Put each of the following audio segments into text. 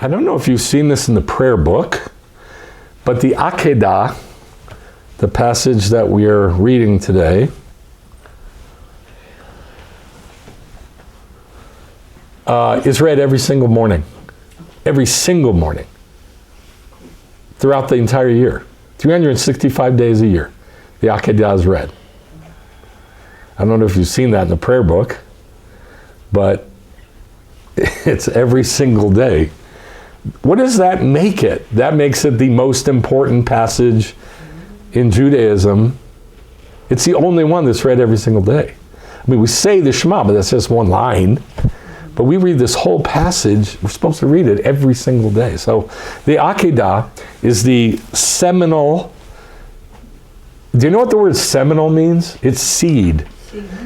I don't know if you've seen this in the prayer book, but the Akedah, the passage that we are reading today, is read every single morning. Every single morning. Throughout the entire year. 365 days a year. The Akedah is read. I don't know if you've seen that in the prayer book, but it's every single day. What does that make it? That makes it the most important passage in Judaism. It's the only one that's read every single day. I mean, we say the Shema, but that's just one line. But we read this whole passage, we're supposed to read it every single day. So the Akedah is the seminal. Do you know what the word seminal means? It's seed.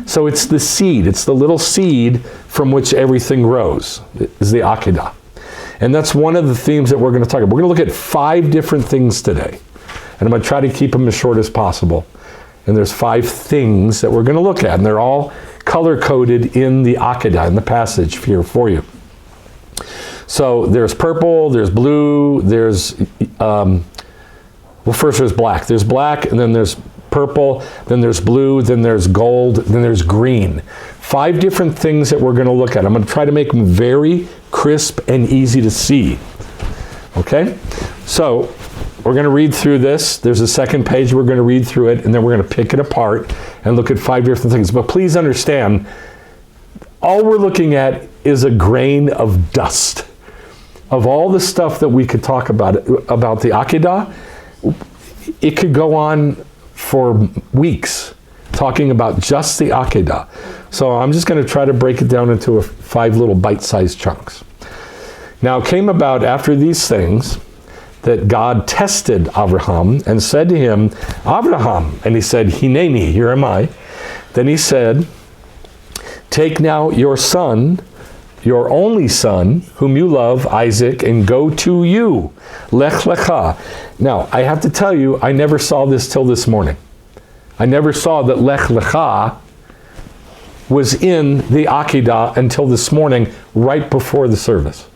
So it's the seed. It's the little seed from which everything grows, is the Akedah. And that's one of the themes that we're going to talk about. We're going to look at 5 different things today. And I'm going to try to keep them as short as possible. And there's 5 things that we're going to look at. And they're all color-coded in the Akedah, in the passage here for you. So there's purple, there's blue, there's, first there's black. There's black, and then there's purple, then there's blue, then there's gold, then there's green. 5 different things that we're going to look at. I'm going to try to make them very crisp and easy to see. Okay? So we're going to read through this. There's a second page. We're going to read through it, and then we're going to pick it apart and look at 5 different things. But please understand, all we're looking at is a grain of dust. Of all the stuff that we could talk about the Akedah, it could go on for weeks talking about just the Akedah. So I'm just going to try to break it down into 5 little bite-sized chunks. Now it came about after these things that God tested Abraham and said to him, Abraham, and he said, Hineni, here am I. Then he said, take now your son, your only son, whom you love, Isaac, and go to you. Lech lecha. Now, I have to tell you, I never saw this till this morning. I never saw that Lech lecha was in the Akedah until this morning, right before the service.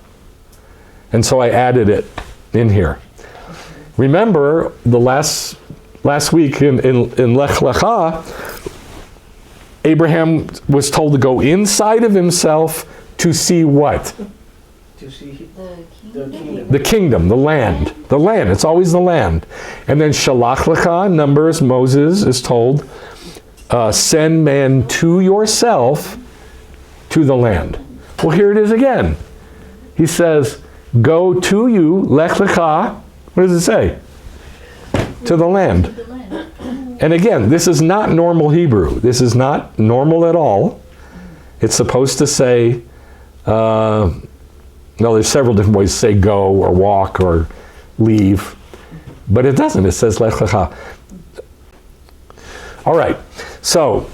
And so I added it in here. Remember, the last week in Lech lecha, Abraham was told to go inside of himself to see what? To see the kingdom, the land. The land, it's always the land. And then Shalach lecha, Numbers, Moses is told, send man to yourself to the land. Well, here it is again. He says, go to you, Lech lecha, what does it say? To the land. And again, this is not normal Hebrew. This is not normal at all. It's supposed to say, there's several different ways to say go or walk or leave, but it doesn't. It says Lech lecha. All right, so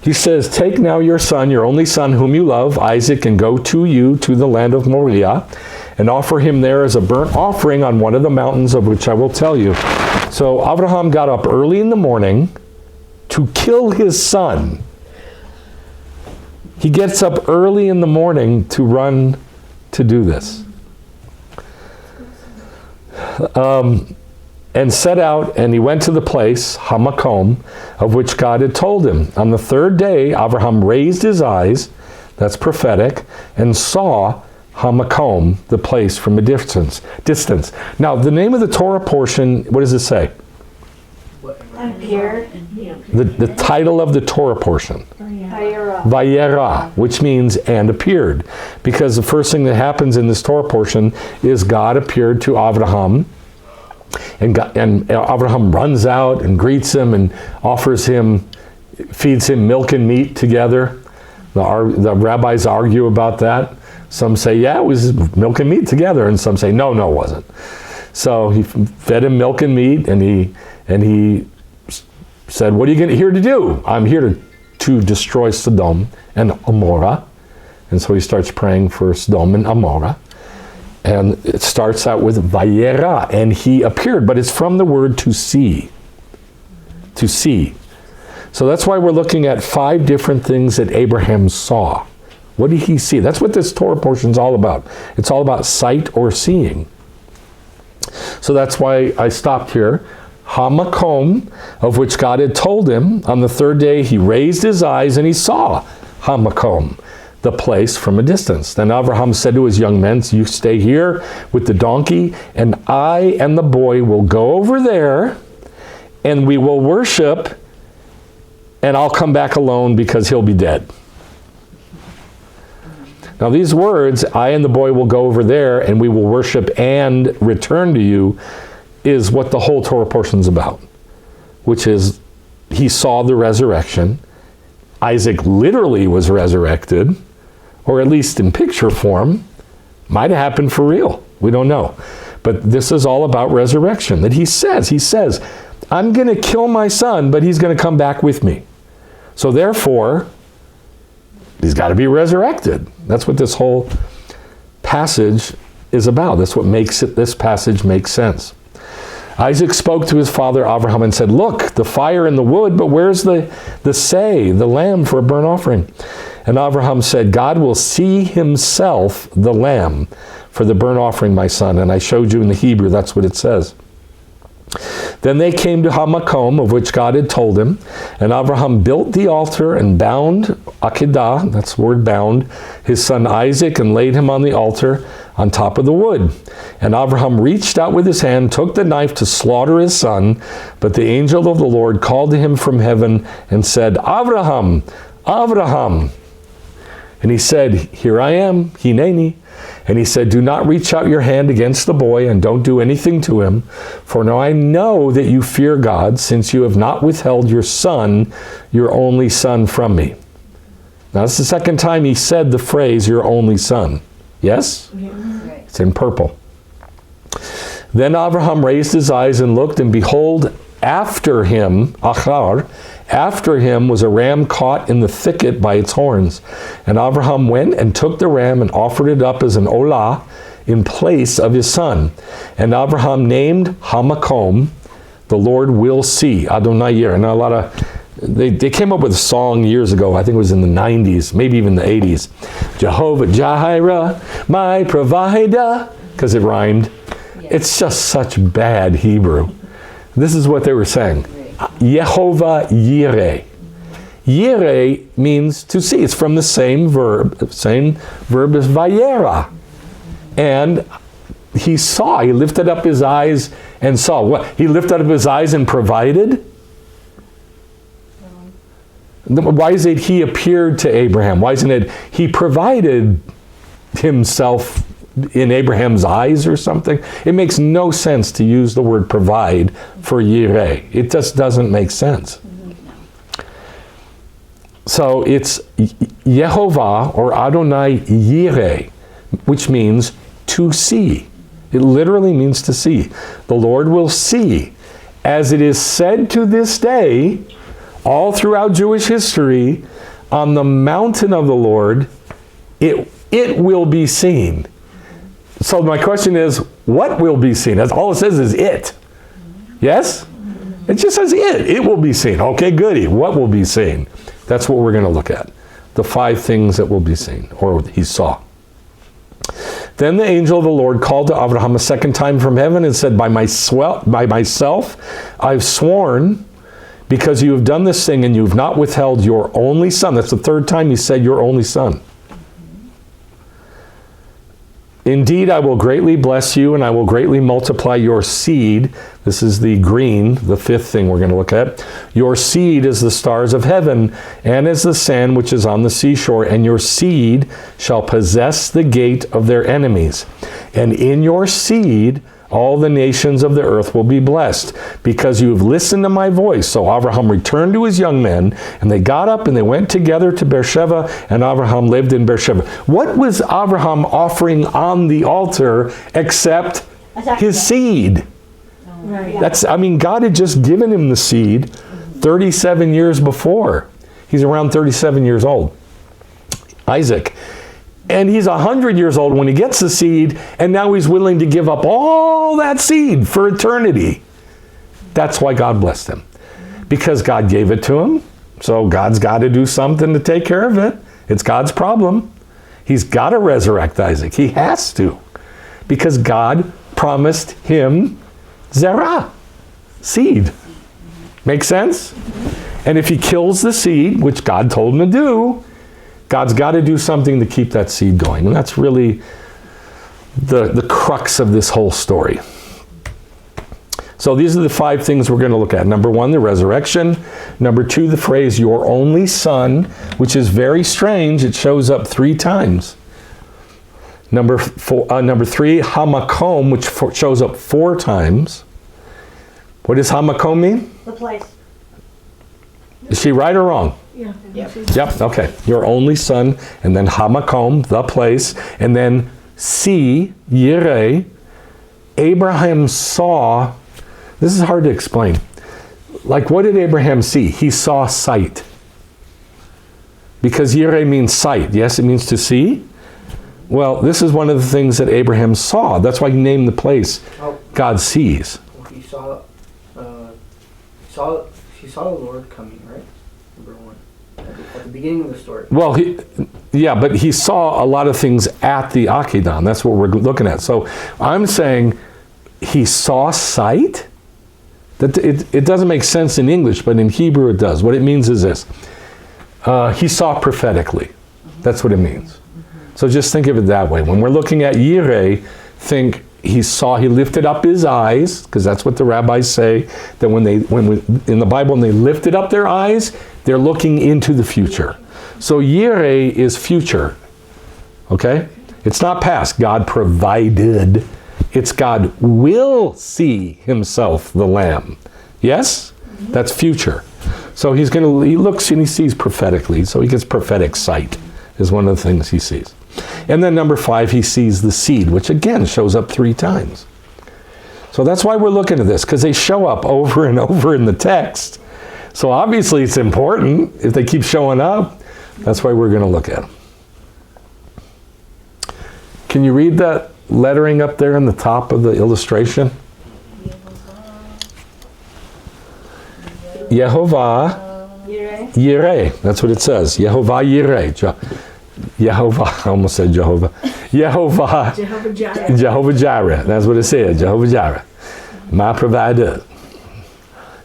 he says, take now your son, your only son whom you love, Isaac, and go to you to the land of Moriah, and offer him there as a burnt offering on one of the mountains of which I will tell you. So Abraham got up early in the morning to kill his son. He gets up early in the morning to run to do this. And set out, and he went to the place, Hamakom, of which God had told him. On the 3rd day, Abraham raised his eyes, that's prophetic, and saw Hamakom, the place, from a distance. Now, the name of the Torah portion, what does it say? Appeared. The title of the Torah portion. Vayera, which means and appeared. Because the first thing that happens in this Torah portion is God appeared to Abraham. And Abraham runs out and greets him and offers him, feeds him milk and meat together. The rabbis argue about that. Some say, yeah, it was milk and meat together. And some say, no, it wasn't. So he fed him milk and meat, and he said, what are you here to do? I'm here to destroy Sodom and Amorah. And so he starts praying for Sodom and Amorah. And it starts out with Vayera, and he appeared, but it's from the word to see. To see. So that's why we're looking at 5 different things that Abraham saw. What did he see? That's what this Torah portion is all about. It's all about sight or seeing. So that's why I stopped here. Hamakom, of which God had told him, on the third day he raised his eyes and he saw Hamakom, the place, from a distance. Then Abraham said to his young men, you stay here with the donkey, and I and the boy will go over there, and we will worship, and I'll come back alone because he'll be dead. Now these words, I and the boy will go over there, and we will worship and return to you, is what the whole Torah portion is about, which is he saw the resurrection. Isaac literally was resurrected, or at least in picture form. Might have happened for real. We don't know. But this is all about resurrection. That he says, I'm going to kill my son, but he's going to come back with me. So therefore, he's got to be resurrected. That's what this whole passage is about. That's what makes this passage make sense. Isaac spoke to his father Abraham and said, look, the fire and the wood, but where's the lamb for a burnt offering? And Abraham said, God will see himself the lamb for the burnt offering, my son. And I showed you in the Hebrew, that's what it says. Then they came to Hamakom, of which God had told him, and Abraham built the altar and bound Akedah, that's the word bound, his son Isaac, and laid him on the altar on top of the wood. And Abraham reached out with his hand, took the knife to slaughter his son, but the angel of the Lord called to him from heaven and said, Abraham, Abraham. And he said, here I am, hineni. And he said, do not reach out your hand against the boy and don't do anything to him. For now I know that you fear God, since you have not withheld your son, your only son, from me. Now this is the second time he said the phrase, your only son. Yes? It's in purple. Then Abraham raised his eyes and looked, and behold, after him, after him was a ram caught in the thicket by its horns. And Abraham went and took the ram and offered it up as an olah in place of his son. And Abraham named Hamakom, the Lord will see, Adonai Yireh. Now they came up with a song years ago, I think it was in the 90s, maybe even the 80s. Jehovah Jireh, my provider, because it rhymed. Yeah. It's just such bad Hebrew. This is what they were saying. Yehovah Yireh. Yireh means to see. It's from the same verb as Vayera. And he lifted up his eyes and saw. What? He lifted up his eyes and provided? Why is it he appeared to Abraham? Why isn't it he provided himself in Abraham's eyes or something? It makes no sense to use the word provide for Yireh. It just doesn't make sense. So it's Yehovah or Adonai Yireh, which means to see. It literally means to see. The Lord will see. As it is said to this day, all throughout Jewish history, on the mountain of the Lord, it will be seen. So my question is, what will be seen? That's all it says is it. Yes? It just says it. It will be seen. Okay, goody. What will be seen? That's what we're going to look at. The 5 things that will be seen, or he saw. Then the angel of the Lord called to Abraham a second time from heaven and said, by myself I've sworn, because you have done this thing and you have not withheld your only son. That's the third time he said your only son. Indeed, I will greatly bless you, and I will greatly multiply your seed. This is the green, the 5th thing we're going to look at. Your seed is the stars of heaven, and as the sand which is on the seashore, and your seed shall possess the gate of their enemies. And in your seed all the nations of the earth will be blessed, because you have listened to my voice. So Abraham returned to his young men, and they got up and they went together to Beersheba, and Abraham lived in Beersheba. What was Abraham offering on the altar except his seed? Right. God had just given him the seed 37 years before. He's around 37 years old. Isaac. And he's 100 years old when he gets the seed, and now he's willing to give up all that seed for eternity. That's why God blessed him. Because God gave it to him, so God's got to do something to take care of it. It's God's problem. He's got to resurrect Isaac. He has to. Because God promised him zerah, seed. Make sense? And if he kills the seed, which God told him to do, God's got to do something to keep that seed going. And that's really the crux of this whole story. So these are the 5 things we're going to look at. Number 1, the resurrection. Number 2, the phrase, your only son, which is very strange. It shows up 3 times. Number 3, hamakom, which shows up 4 times. What does hamakom mean? The place. Is she right or wrong? Yeah. Yep, okay. Your only son, and then hamakom, the place, and then see, yireh. Abraham saw. This is hard to explain. Like, what did Abraham see? He saw sight. Because yireh means sight. Yes, it means to see. Well, this is one of the things that Abraham saw. That's why he named the place God sees. He saw the Lord coming, right? Number 1. At the beginning of the story. Well, but he saw a lot of things at the Akedah. That's what we're looking at. So I'm saying he saw sight? That it doesn't make sense in English, but in Hebrew it does. What it means is this. He saw prophetically. That's what it means. So just think of it that way. When we're looking at Yireh, think he lifted up his eyes, because that's what the rabbis say, that in the Bible, when they lifted up their eyes, they're looking into the future. So Yireh is future. Okay? It's not past. God provided. It's God will see himself, the Lamb. Yes? That's future. So he looks and he sees prophetically. So he gets prophetic sight, is one of the things he sees. And then number 5, he sees the seed, which again shows up 3 times. So that's why we're looking at this, because they show up over and over in the text. So obviously it's important if they keep showing up. That's why we're going to look at them. Can you read that lettering up there in the top of the illustration? Yehovah Yireh. That's what it says. Yehovah Yireh. Yehovah, I almost said Jehovah. Jehovah Jireh. Jehovah Jireh. That's what it said. Jehovah Jireh. My provider.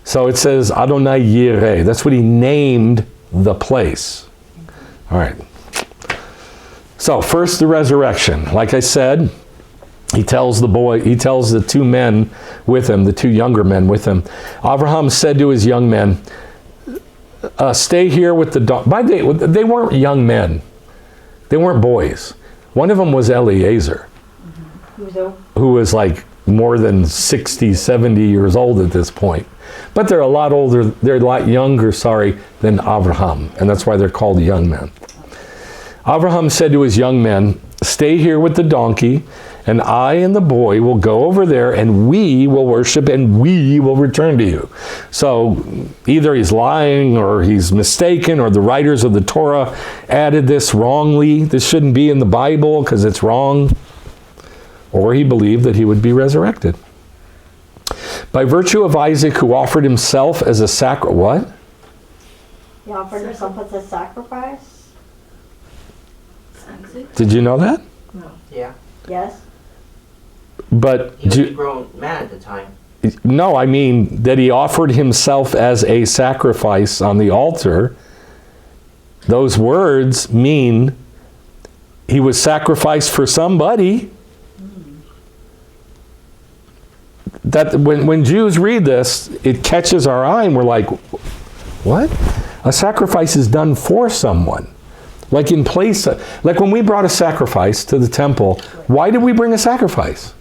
So it says Adonai Yireh. That's what he named the place. All right. So first, the resurrection. Like I said, he tells the 2 men with him, the 2 younger men with him. Abraham said to his young men, stay here with the donkey. By the way, they weren't young men. They weren't boys. One of them was Eliezer, who was like more than 60, 70 years old at this point. But they're a lot younger, than Abraham. And that's why they're called young men. Abraham said to his young men, stay here with the donkey, and I and the boy will go over there, and we will worship, and we will return to you. So either he's lying, or he's mistaken, or the writers of the Torah added this wrongly. This shouldn't be in the Bible because it's wrong. Or he believed that he would be resurrected. By virtue of Isaac, who offered himself as a sacrifice. What? He offered himself as a sacrifice? Did you know that? No. Yeah. Yes. But He was a grown man at the time. no, I mean that he offered himself as a sacrifice on the altar. Those words mean he was sacrificed for somebody. That when Jews read this, it catches our eye and we're like, what? A sacrifice is done for someone. Like in place, like when we brought a sacrifice to the temple, why did we bring a sacrifice?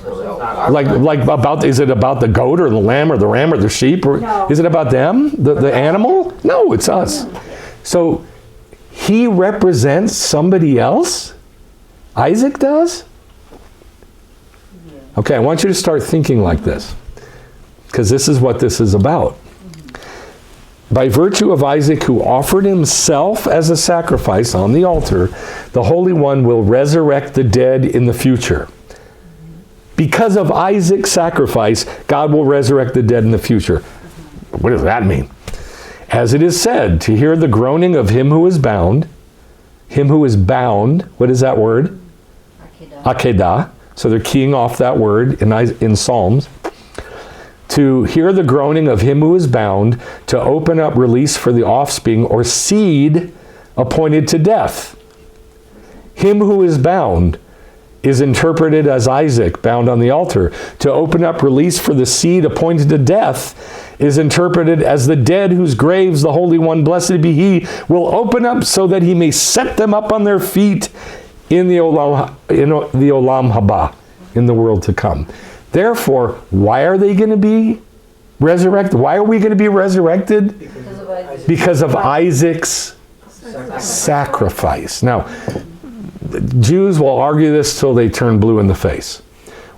Is it about the goat or the lamb or the ram or the sheep? Or No. Is it about them, the animal? No, it's us. So he represents somebody else? Isaac does? Okay, I want you to start thinking like this, because this is what this is about. By virtue of Isaac, who offered himself as a sacrifice on the altar, the Holy One will resurrect the dead in the future. Because of Isaac's sacrifice, God will resurrect the dead in the future. What does that mean? As it is said, to hear the groaning of him who is bound, him who is bound. What is that word? Akedah. So they're keying off that word in Psalms. To hear the groaning of him who is bound, to open up release for the offspring or seed appointed to death. Him who is bound is interpreted as Isaac, bound on the altar. To open up release for the seed appointed to death is interpreted as the dead whose graves the Holy One, blessed be he, will open up so that he may set them up on their feet in the Olam Haba, in the world to come. Therefore, why are they going to be resurrected? Why are we going to be resurrected? Because of Isaac's sacrifice. Now, Jews will argue this till they turn blue in the face.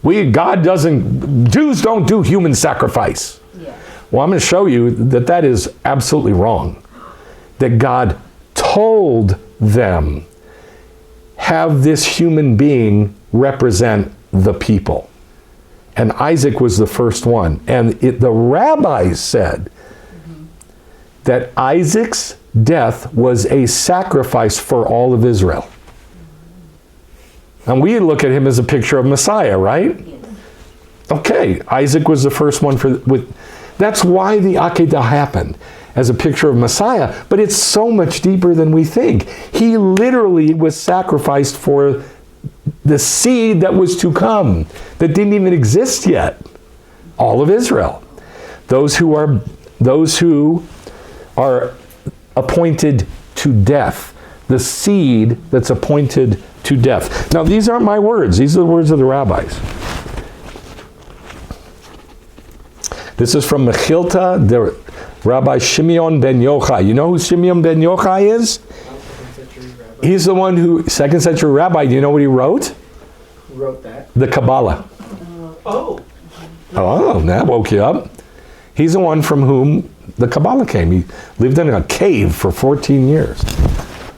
Jews don't do human sacrifice. Yeah. Well, I'm going to show you that that is absolutely wrong. That God told them, have this human being represent the people. And Isaac was the first one. And the rabbis said that Isaac's death was a sacrifice for all of Israel. And we look at him as a picture of Messiah, right? Okay, Isaac was the first one that's why the Akedah happened, as a picture of Messiah. But it's so much deeper than we think. He literally was sacrificed for the seed that was to come, that didn't even exist yet. All of Israel. Those who are appointed to death. The seed that's appointed to death. Now, these aren't my words. These are the words of the rabbis. This is from Mechilta, the Rabbi Shimeon ben Yochai. You know who Shimeon ben Yochai is? He's the one who, 2nd century rabbi, do you know what he wrote? Who wrote that? The Kabbalah. Oh, that woke you up. He's the one from whom the Kabbalah came. He lived in a cave for 14 years,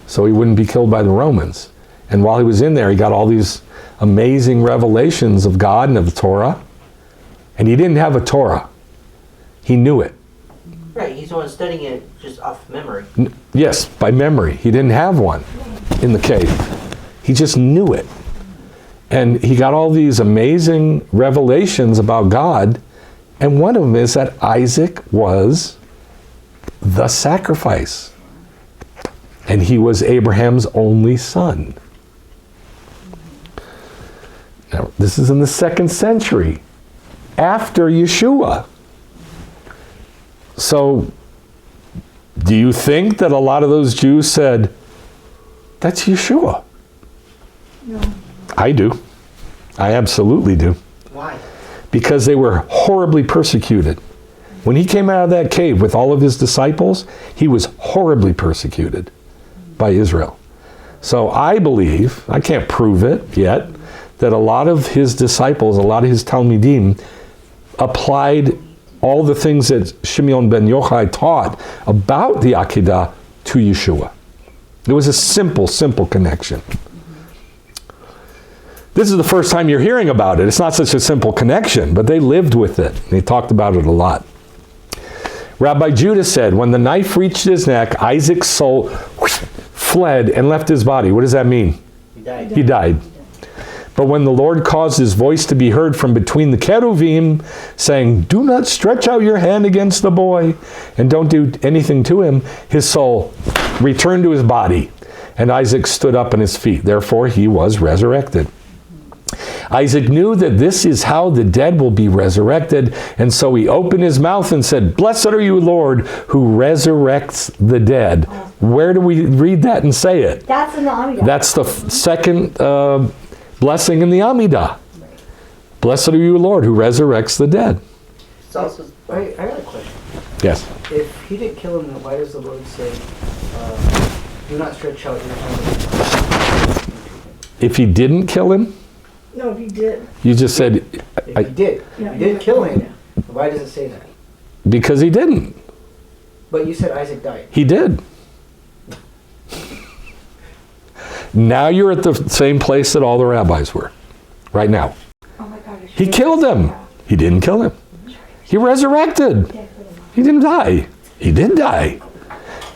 so he wouldn't be killed by the Romans. And while he was in there, he got all these amazing revelations of God and of the Torah. And he didn't have a Torah. He knew it. Right, he's the one studying it just off memory. Yes, by memory. He didn't have one in the cave. He just knew it. And he got all these amazing revelations about God. And one of them is that Isaac was the sacrifice. And he was Abraham's only son. Now, this is in the 2nd century, after Yeshua. So, do you think that a lot of those Jews said, that's Yeshua? No. I do. I absolutely do. Why? Because they were horribly persecuted. When he came out of that cave with all of his disciples, he was horribly persecuted by Israel. So I believe, I can't prove it yet, that a lot of his disciples, a lot of his Talmidim, applied all the things that Shimeon ben Yochai taught about the Akedah to Yeshua. It was a simple connection. This is the first time you're hearing about it. It's not such a simple connection, but they lived with it. They talked about it a lot. Rabbi Judah said, when the knife reached his neck, Isaac's soul fled and left his body. What does that mean? He died. But when the Lord caused his voice to be heard from between the cherubim, saying, do not stretch out your hand against the boy, and don't do anything to him, his soul returned to his body, and Isaac stood up on his feet. Therefore he was resurrected. Isaac knew that this is how the dead will be resurrected, and so he opened his mouth and said, blessed are you, Lord, who resurrects the dead. Where do we read that and say it? That's in the Amidah. That's the second blessing in the Amidah. Blessed are you, Lord, who resurrects the dead. So, I got a question. Yes. If he didn't kill him, then why does the Lord say, do not stretch out your hand? If he didn't kill him, No, if he did. you just said, If he did. Yeah, If he didn't kill him, why does it say that? because he didn't. But you said Isaac died. He did. Now you're at the same place that all the rabbis were, right now. Oh my God. He killed him. He didn't kill him. He resurrected. He didn't die. He did die.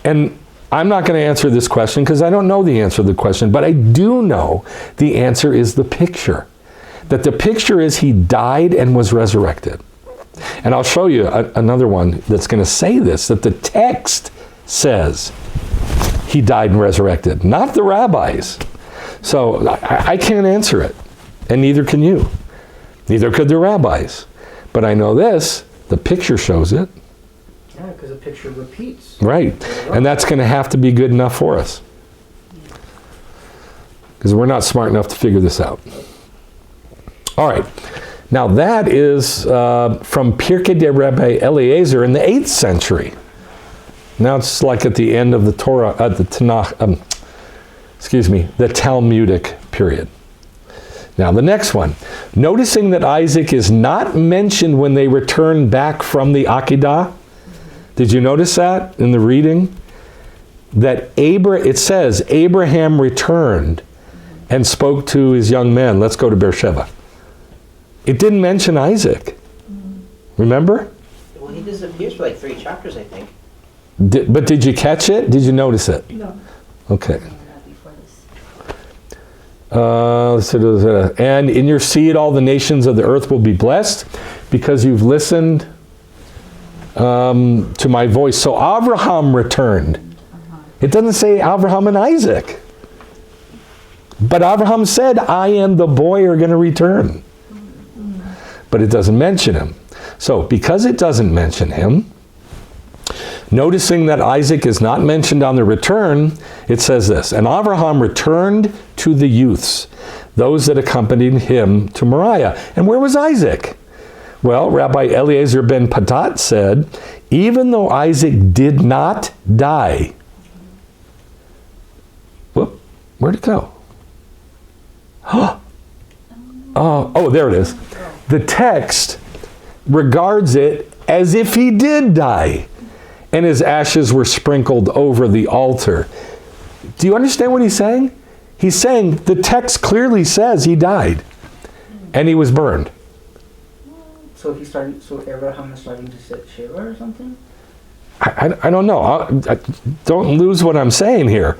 And I'm not going to answer this question because I don't know the answer to the question, but I do know the answer is the picture. That the picture is he died and was resurrected. And I'll show you another one that's going to say this, that the text says he died and resurrected, not the rabbis. So I can't answer it, and neither can you. Neither could the rabbis. But I know this, the picture shows it. Yeah, because the picture repeats. Right. And that's going to have to be good enough for us. Because we're not smart enough to figure this out. All right. Now that is from Pirkei de Rabbi Eliezer in the 8th century. Now it's like at the end of the Torah, the Tanakh, the Talmudic period. Now the next one. Noticing that Isaac is not mentioned when they return back from the Akedah. Did you notice that in the reading? That it says Abraham returned and spoke to his young men. Let's go to Beersheba. It didn't mention Isaac. Remember? Well, he disappears for like 3 chapters, I think. But did you catch it? Did you notice it? No. Okay. And in your seed all the nations of the earth will be blessed because you've listened to my voice. So Abraham returned. It doesn't say Abraham and Isaac. But Abraham said, I and the boy are going to return. But it doesn't mention him. So because it doesn't mention him, noticing that Isaac is not mentioned on the return, it says this, and Abraham returned to the youths, those that accompanied him to Moriah. And where was Isaac? Well, Rabbi Eliezer ben Patat said, even though Isaac did not die, where'd it go? Oh, there it is. The text regards it as if he did die, and his ashes were sprinkled over the altar. Do you understand what he's saying? He's saying the text clearly says he died, and he was burned. So Abraham is starting to set Shiva or something? I don't know. I don't lose what I'm saying here.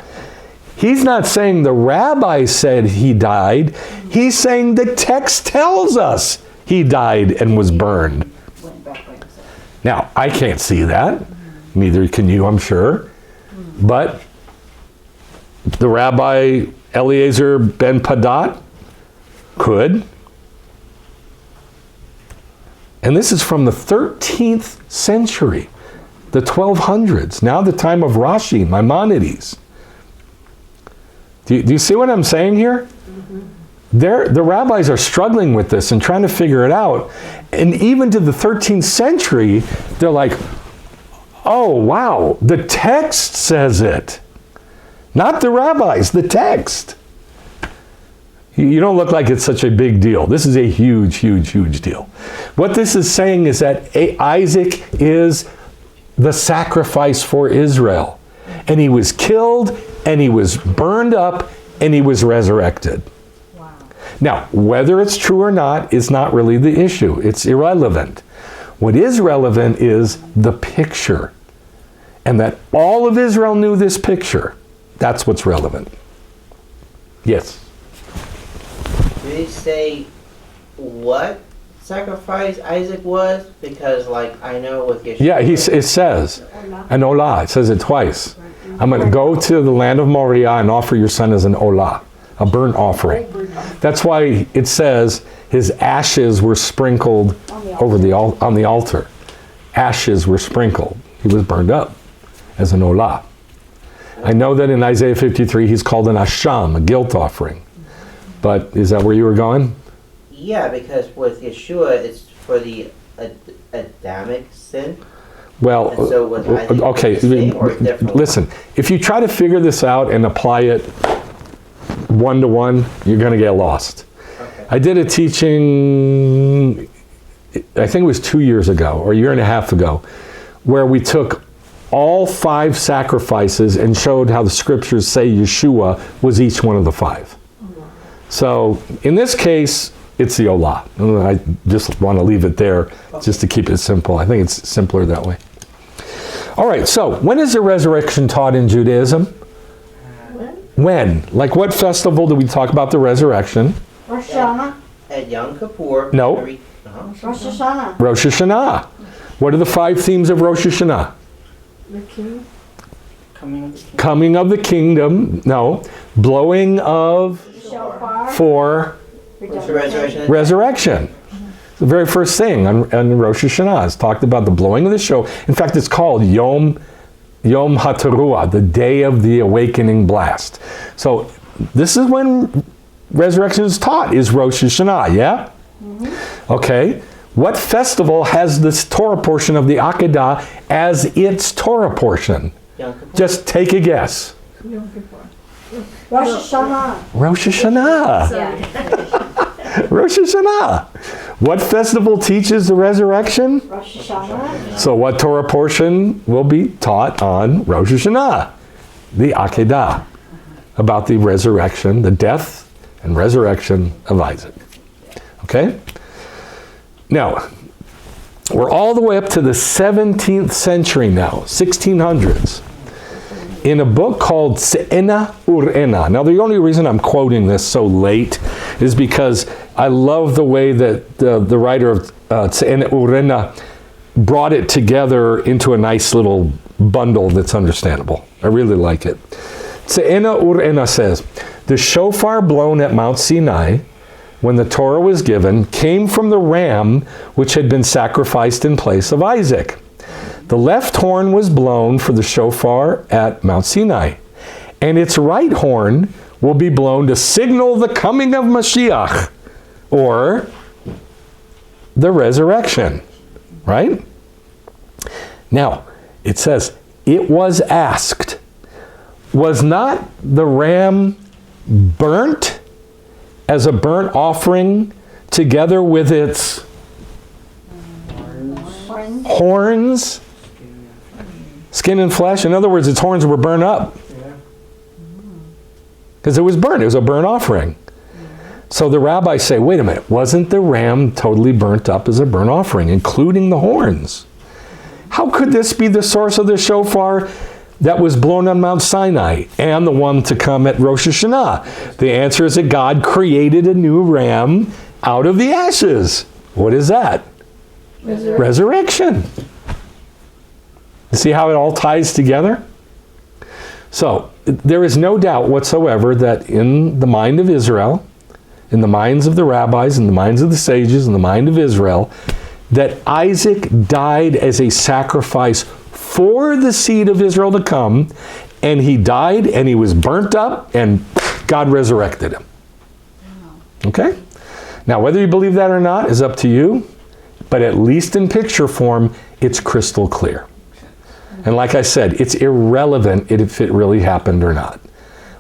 He's not saying the rabbi said he died. He's saying the text tells us he died and was burned. Now, I can't see that. Neither can you, I'm sure. But the Rabbi Eliezer ben Padat could. And this is from the 13th century, the 1200s, now the time of Rashi, Maimonides. Do you see what I'm saying here? The rabbis are struggling with this and trying to figure it out. And even to the 13th century, they're like, oh, wow, the text says it. Not the rabbis, the text. You don't look like it's such a big deal. This is a huge, huge, huge deal. What this is saying is that Isaac is the sacrifice for Israel. And he was killed, and he was burned up, and he was resurrected. Wow. Now, whether it's true or not is not really the issue. It's irrelevant. What is relevant is the picture. And that all of Israel knew this picture. That's what's relevant. Yes? Did it say what sacrifice Isaac was? Because, like, I know with Yeshua... Yeah, it says, an olah. It says it twice. I'm going to go to the land of Moriah and offer your son as an olah, a burnt offering. That's why it says his ashes were sprinkled on the altar. Ashes were sprinkled. He was burned up as an olah. I know that in Isaiah 53 he's called an asham, a guilt offering. But is that where you were going? Yeah, because with Yeshua, it's for the Adamic sin. Well, And so was Isaac okay, the same or different? listen, if you try to figure this out and apply it one-to-one, you're going to get lost. Okay. I did a teaching, I think it was 2 years ago, or a year and a half ago, where we took all 5 sacrifices and showed how the scriptures say Yeshua was each one of the 5. So, in this case, it's the olah. I just want to leave it there just to keep it simple. I think it's simpler that way. All right, so when is the resurrection taught in Judaism? When? Like what festival do we talk about the resurrection? Rosh Hashanah. At Yom Kippur. No. Rosh Hashanah. Rosh Hashanah. What are the 5 themes of Rosh Hashanah? The king. Coming of the kingdom. No. Blowing of Shofar. for Redemption. Resurrection. the very first thing on Rosh Hashanah. It's talked about the blowing of the show. In fact, it's called Yom HaTeruah, the day of the awakening blast. So this is when resurrection is taught, is Rosh Hashanah, yeah? Mm-hmm. Okay. What festival has this Torah portion of the Akedah as its Torah portion? Just take a guess. Rosh Hashanah. Rosh Hashanah. Yeah. Rosh Hashanah. What festival teaches the resurrection? Rosh Hashanah. So what Torah portion will be taught on Rosh Hashanah? The Akedah. About the resurrection, the death and resurrection of Isaac. Okay? Now, we're all the way up to the 17th century now, 1600s. In a book called Tzion Urena. Now, the only reason I'm quoting this so late is because I love the way that the writer of Tzion Urena brought it together into a nice little bundle that's understandable. I really like it. Tzion Urena says, the shofar blown at Mount Sinai when the Torah was given came from the ram which had been sacrificed in place of Isaac. The left horn was blown for the shofar at Mount Sinai, and its right horn will be blown to signal the coming of Mashiach, or the resurrection, right? Now, it says, it was asked, was not the ram burnt as a burnt offering together with its horns, skin and flesh? In other words, its horns were burned up. Because it was burnt. It was a burnt offering. So the rabbis say, wait a minute, wasn't the ram totally burnt up as a burnt offering, including the horns? How could this be the source of the shofar that was blown on Mount Sinai and the one to come at Rosh Hashanah? The answer is that God created a new ram out of the ashes. What is that? Resurrection. You see how it all ties together? So, there is no doubt whatsoever that in the mind of Israel, in the minds of the rabbis, in the minds of the sages, in the mind of Israel, that Isaac died as a sacrifice for the seed of Israel to come, and he died and he was burnt up and God resurrected him. Okay? Now, whether you believe that or not is up to you, but at least in picture form, it's crystal clear. And like I said, it's irrelevant if it really happened or not.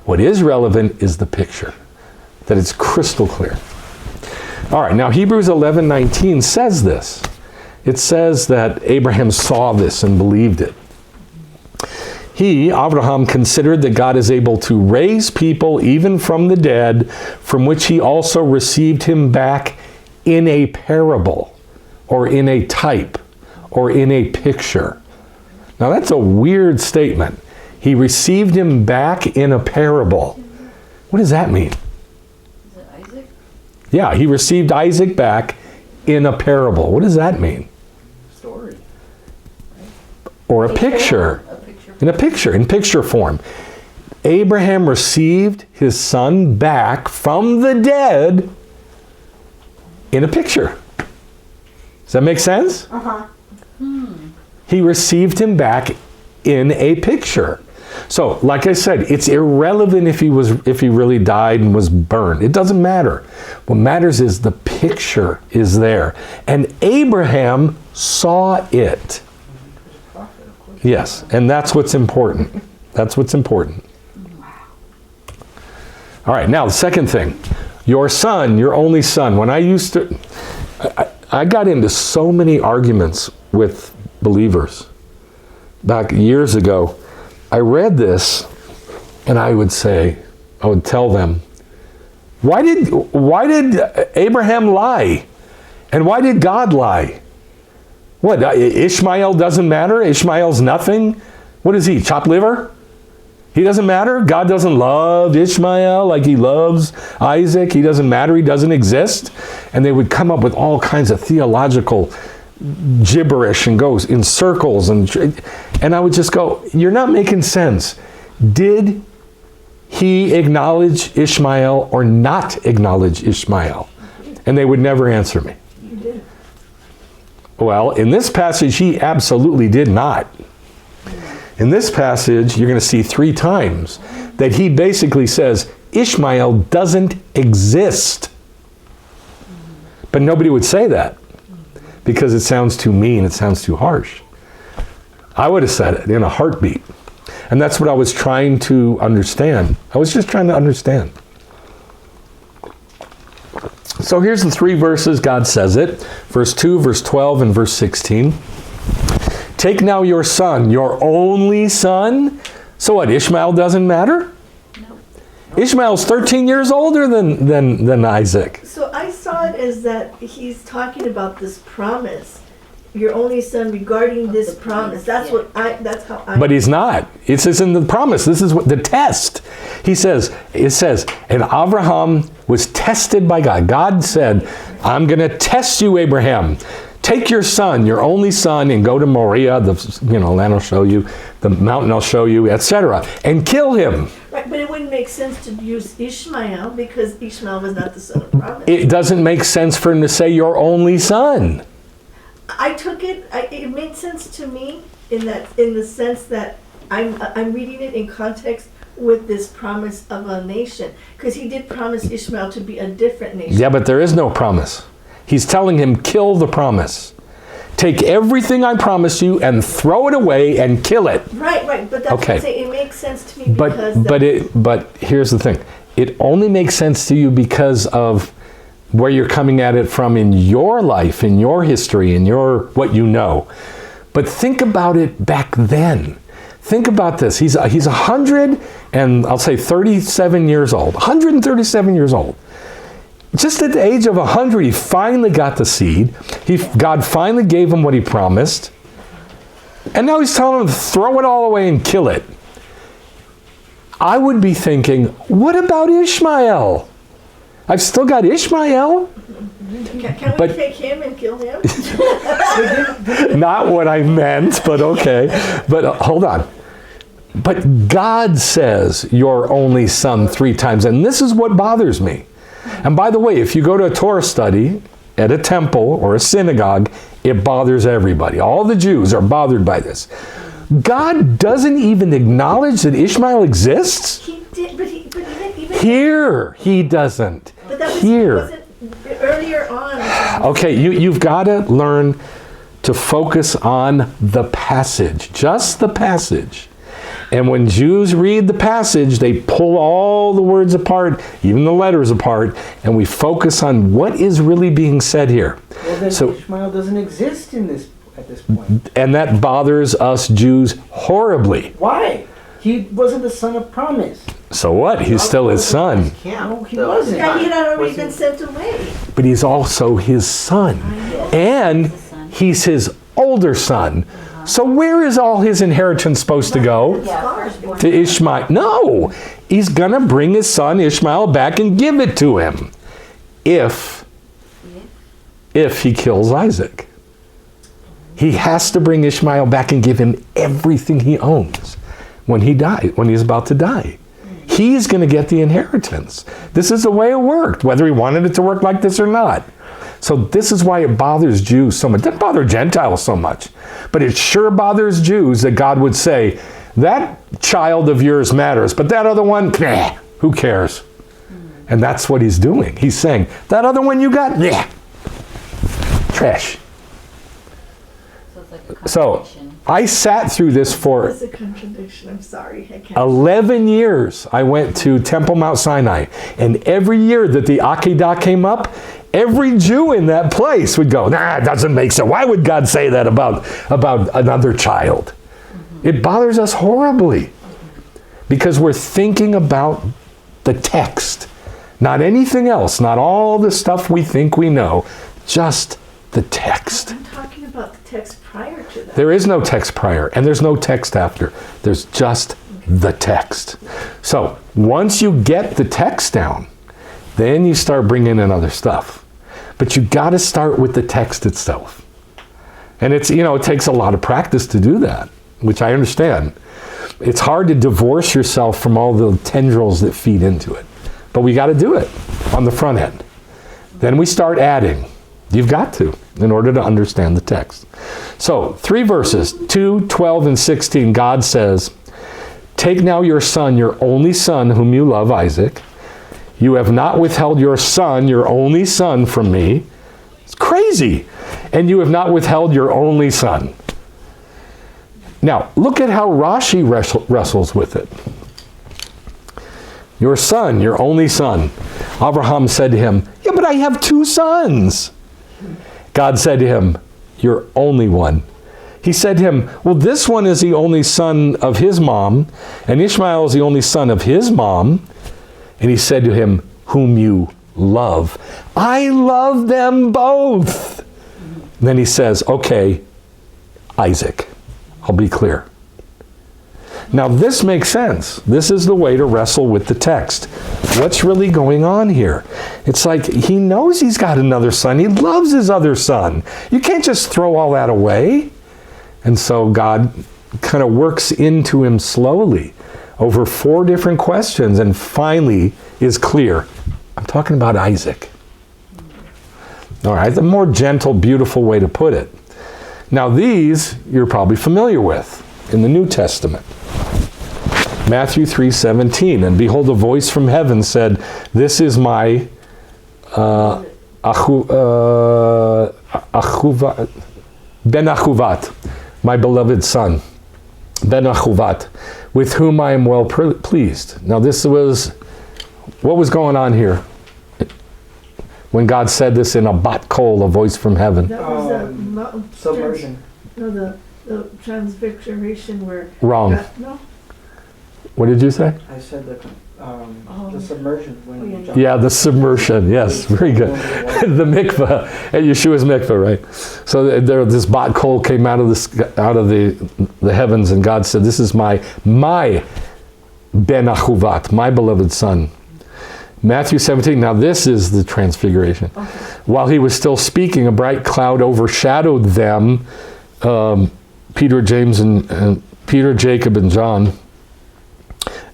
What is relevant is the picture, that it's crystal clear. All right, now Hebrews 11:19 says this. It says that Abraham saw this and believed it. He, Abraham, considered that God is able to raise people even from the dead, from which he also received him back in a parable, or in a type, or in a picture. Now that's a weird statement. He received him back in a parable. What does that mean? Is it Isaac? Yeah, he received Isaac back in a parable. What does that mean? Story. Or a picture. A picture. In picture form. Abraham received his son back from the dead in a picture. Does that make sense? Uh-huh. He received him back in a picture. So, like I said, it's irrelevant if he really died and was burned. It doesn't matter. What matters is the picture is there. And Abraham saw it. Yes, and that's what's important. That's what's important. All right, now the second thing. Your son, your only son. When I used to... I got into so many arguments with believers back years ago. I read this and I would tell them, why did Abraham lie? And why did God lie? What, Ishmael doesn't matter? Ishmael's nothing? What is he, chopped liver? He doesn't matter? God doesn't love Ishmael like he loves Isaac? He doesn't matter? He doesn't exist? And they would come up with all kinds of theological gibberish and goes in circles. And I would just go, you're not making sense. Did he acknowledge Ishmael or not acknowledge Ishmael? And they would never answer me. Well, in this passage, he absolutely did not. In this passage, you're going to see 3 times that he basically says, Ishmael doesn't exist. But nobody would say that because it sounds too mean, it sounds too harsh. I would have said it in a heartbeat. And that's what I was trying to understand. I was just trying to understand. So here's the 3 verses God says it. Verse 2, verse 12, and verse 16. Take now your son, your only son. So what, Ishmael doesn't matter? No. Ishmael's 13 years older than Isaac. So I saw it as that he's talking about this promise, your only son, regarding this promise. That's how I. But he's not. It says in the promise, this is what the test. It says, and Abraham was tested by God. God said, I'm going to test you, Abraham. Take your son, your only son, and go to Moriah, the land I'll show you, the mountain I'll show you, etc., and kill him. Right, but it wouldn't make sense to use Ishmael because Ishmael was not the son of promise. It doesn't make sense for him to say your only son. I took it. It made sense to me in the sense that I'm reading it in context with this promise of a nation, because he did promise Ishmael to be a different nation. Yeah, but there is no promise. He's telling him, kill the promise. Take everything I promised you and throw it away and kill it. Right, but that's Okay. what I'm saying. It makes sense to me But because but here's the thing. It only makes sense to you because of where you're coming at it from in your life, in your history, in your what you know. But think about it back then. Think about this. He's 100 and I'll say 37 years old. 137 years old. Just at the age of 100, he finally got the seed. God finally gave him what he promised. And now he's telling him to throw it all away and kill it. I would be thinking, what about Ishmael? I've still got Ishmael. can we take him and kill him? Not what I meant, but okay. But hold on. But God says your only son 3 times. And this is what bothers me. And by the way, if you go to a Torah study at a temple or a synagogue, it bothers everybody. All the Jews are bothered by this. God doesn't even acknowledge that Ishmael exists? He did, but even Here, he doesn't. But that Here. wasn't earlier on. Okay, you've got to learn to focus on the passage, just the passage. And when Jews read the passage, they pull all the words apart, even the letters apart, and we focus on what is really being said here. Well, then So- Ishmael doesn't exist at this point. And that bothers us Jews horribly. Why? He wasn't the son of promise. So what? He's still his son. No, he wasn't. Yeah, he had already Was he- been sent away. But he's also his son. And he's his older son. So where is all his inheritance supposed to go? To Ishmael. No. He's going to bring his son Ishmael back and give it to him. If he kills Isaac. He has to bring Ishmael back and give him everything he owns when he's about to die. He's going to get the inheritance. This is the way it worked, whether he wanted it to work like this or not. So this is why it bothers Jews so much. It doesn't bother Gentiles so much. But it sure bothers Jews that God would say, that child of yours matters, but that other one, nah, who cares? And that's what he's doing. He's saying, that other one you got, nah, trash. So it's like a So contradiction. I sat through this for That's a contradiction. I'm sorry. I can't. 11 years. I went to Temple Mount Sinai. And every year that the Akedah came up, every Jew in that place would go, nah, it doesn't make sense. Why would God say that about another child? It bothers us horribly because we're thinking about the text, not anything else, not all the stuff we think we know, just the text. I'm talking about the text prior to that. There is no text prior, and there's no text after. There's just the text. So once you get the text down, then you start bringing in other stuff. But you got to start with the text itself. And it's, it takes a lot of practice to do that, which I understand. It's hard to divorce yourself from all the tendrils that feed into it. But we got to do it on the front end. Then we start adding. You've got to, in order to understand the text. So 3 verses, 2, 12, and 16, God says, "Take now your son, your only son, whom you love, Isaac. You have not withheld your son, your only son, from me." It's crazy. "And you have not withheld your only son." Now, look at how Rashi wrestles with it. "Your son, your only son." Abraham said to him, "Yeah, but I have 2 sons." God said to him, "Your only one." He said to him, "Well, this one is the only son of his mom, and Ishmael is the only son of his mom." And he said to him, "Whom you love." I love them both. And then he says, "Okay, Isaac." I'll be clear. Now this makes sense. This is the way to wrestle with the text. What's really going on here? It's like he knows he's got another son. He loves his other son. You can't just throw all that away. And so God kind of works into him slowly over 4 different questions and finally is clear. I'm talking about Isaac. All right, the more gentle, beautiful way to put it. Now these you're probably familiar with in the New Testament. Matthew 3:17, "And behold, a voice from heaven said, 'This is my Ben Achuvat, my beloved son, Ben Achuvat, with whom I am well pleased.'" Now this was, what was going on here when God said this in a bat kol, a voice from heaven? That was the mountain Submersion. No, the transfiguration where. Wrong. No. What did you say? I said the submersion when you jump. Yeah, the submersion. Yes, very good. The mikveh, at Yeshua's mikveh, right? So this bat kol came out of the heavens, and God said, "This is my Ben Achuvat, my beloved son." Matthew 17. Now this is the transfiguration. Okay. "While he was still speaking, a bright cloud overshadowed them." Peter, Jacob, and John,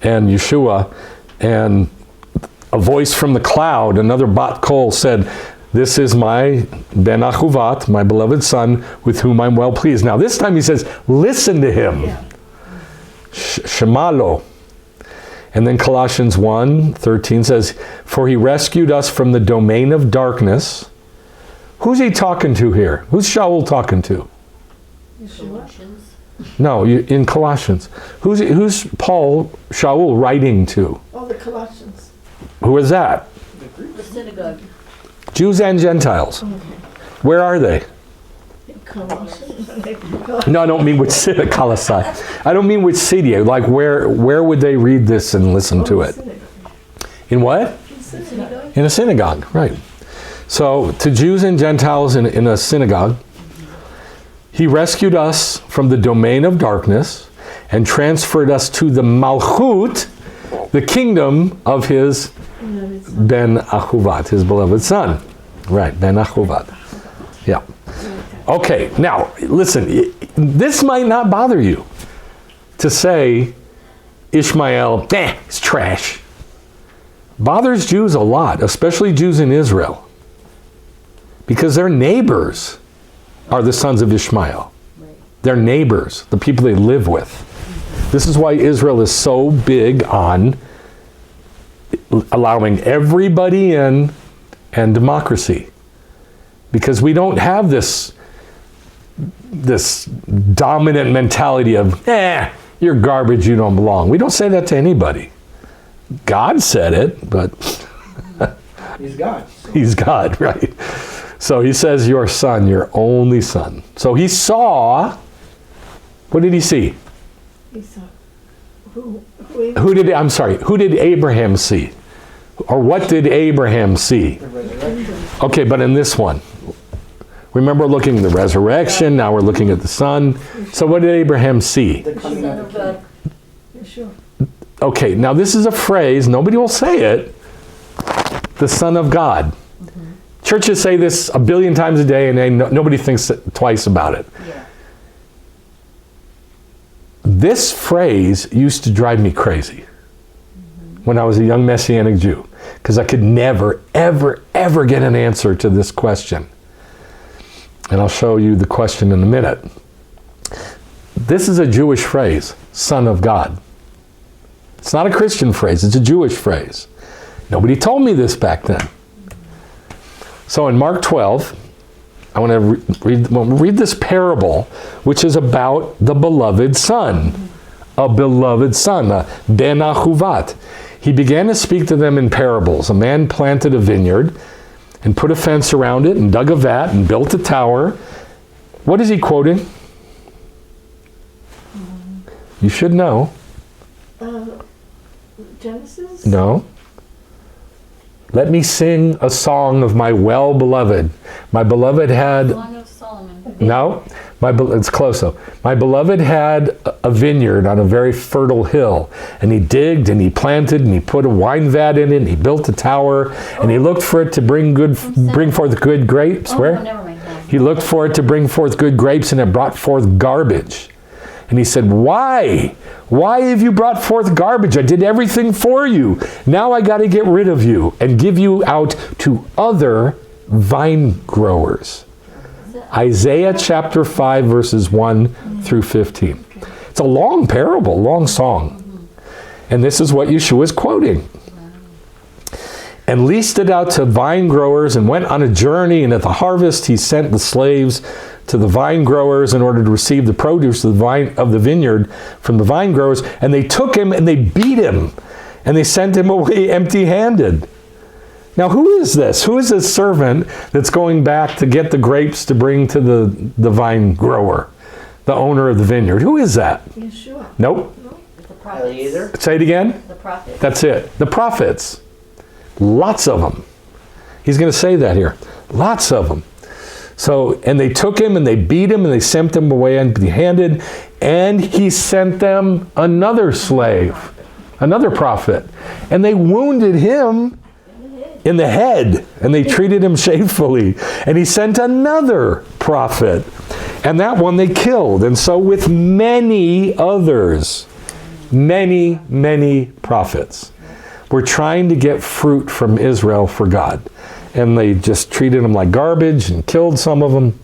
and Yeshua, and a voice from the cloud, another bat kol, said, "This is my Ben Achuvat, my beloved son, with whom I'm well pleased." Now this time he says, listen to him. Yeah. Shemalo. And then Colossians 1:13 says, "For he rescued us from the domain of darkness." Who's he talking to here? Who's Shaul talking to? Colossians. No, in Colossians. Who's Shaul writing to? Oh, the Colossians. Who is that? The synagogue. Jews and Gentiles. Okay. Where are they? Colossians. No, I don't mean which city. Colossae. I don't mean which city. Like where would they read this and listen to it? In what? Synagogue. In a synagogue, right. So to Jews and Gentiles in a synagogue, he rescued us from the domain of darkness and transferred us to the Malchut, the kingdom of his Ben Achuvat, his beloved son. Right, Ben Achuvat. Yeah. Okay, now, listen, this might not bother you to say Ishmael, it's trash. Bothers Jews a lot, especially Jews in Israel, because their neighbors are the sons of Ishmael. Their neighbors, the people they live with. This is why Israel is so big on allowing everybody in and democracy. Because we don't have this dominant mentality of, you're garbage, you don't belong. We don't say that to anybody. God said it, but He's God. So. He's God, right? So he says, your son, your only son. So he saw, what did he see? He saw. Who did Abraham see? Or what did Abraham see? The resurrection. Okay, but in this one, Remember looking at the resurrection, now we're looking at the Son. So what did Abraham see? The coming Son of of the God. king. Yeshua. Okay, now this is a phrase, nobody will say it, the Son of God. Churches say this a billion times a day and nobody thinks twice about it. Yeah. This phrase used to drive me crazy when I was a young Messianic Jew, because I could never, ever, ever get an answer to this question. And I'll show you the question in a minute. This is a Jewish phrase, Son of God. It's not a Christian phrase, it's a Jewish phrase. Nobody told me this back then. So in Mark 12, I want to read this parable, which is about the beloved son. A beloved son, a ben achuvat. He began to speak to them in parables. A man planted a vineyard and put a fence around it and dug a vat and built a tower. What is he quoting? You should know. Genesis? No. Let me sing a song of my well-beloved. My beloved had... Song of Solomon. No, it's close though. My beloved had a vineyard on a very fertile hill, and he digged and he planted and he put a wine vat in it and he built a tower and he looked for it to bring forth good grapes. Oh, Where? never mind. No. He looked for it to bring forth good grapes, and it brought forth garbage. And he said, "Why? Why have you brought forth garbage? I did everything for you. Now I got to get rid of you and give you out to other vine growers." Isaiah chapter 5, verses 1 through 15. It's a long parable, long song. And this is what Yeshua is quoting. "And leased it out to vine growers and went on a journey, and at the harvest he sent the slaves to the vine growers in order to receive the produce of the vineyard from the vine growers. And they took him and they beat him and they sent him away empty-handed." Now, who is this? Who is this servant that's going back to get the grapes to bring to the vine grower, the owner of the vineyard? Who is that? Yeshua. Nope. The prophets. Eliezer? Say it again. The prophets. That's it. The prophets. Lots of them. He's going to say that here. Lots of them. So, and they took him and they beat him and they sent him away empty-handed, and he sent them another slave, another prophet, and they wounded him in the head, and they treated him shamefully. And he sent another prophet, and that one they killed. And so with many others, many, many prophets were trying to get fruit from Israel for God. And they just treated them like garbage and killed some of them,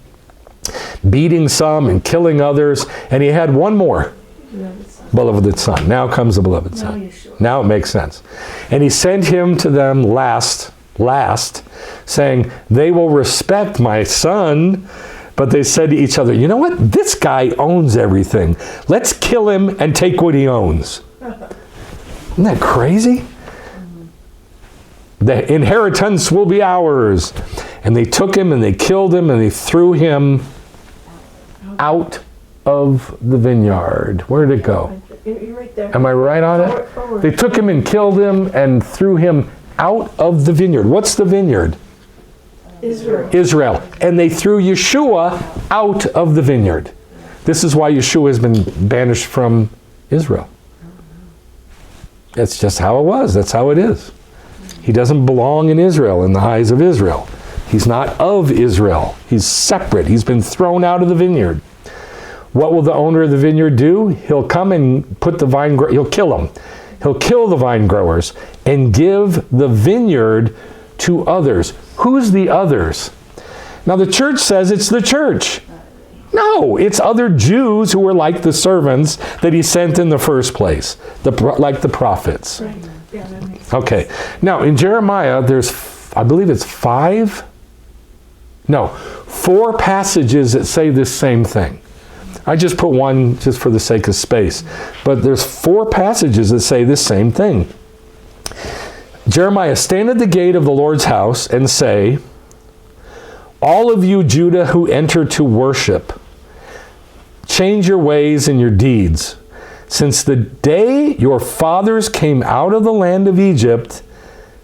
beating some and killing others. And he had one more beloved son. Now comes the beloved son. Now it makes sense. And he sent him to them last, saying, "They will respect my son." But they said to each other, "You know what? This guy owns everything. Let's kill him and take what he owns." Isn't that crazy? "The inheritance will be ours." And they took him and they killed him and they threw him out of the vineyard. Where did it go? You're right there. Am I right on it? Forward. They took him and killed him and threw him out of the vineyard. What's the vineyard? Israel. Israel. And they threw Yeshua out of the vineyard. This is why Yeshua has been banished from Israel. That's just how it was. That's how it is. He doesn't belong in Israel in the eyes of Israel. He's not of Israel. He's separate. He's been thrown out of the vineyard. What will the owner of the vineyard do? He'll come and put the he'll kill them. He'll kill the vine growers and give the vineyard to others. Who's the others? Now the church says it's the church. No, it's other Jews who were like the servants that he sent in the first place, like the prophets. Right. Yeah, that makes sense. Okay. Now in Jeremiah, there's, I believe it's 4 passages that say this same thing. I just put one just for the sake of space. But there's 4 passages that say this same thing. Jeremiah, "Stand at the gate of the Lord's house and say, all of you Judah who enter to worship, change your ways and your deeds. Since the day your fathers came out of the land of Egypt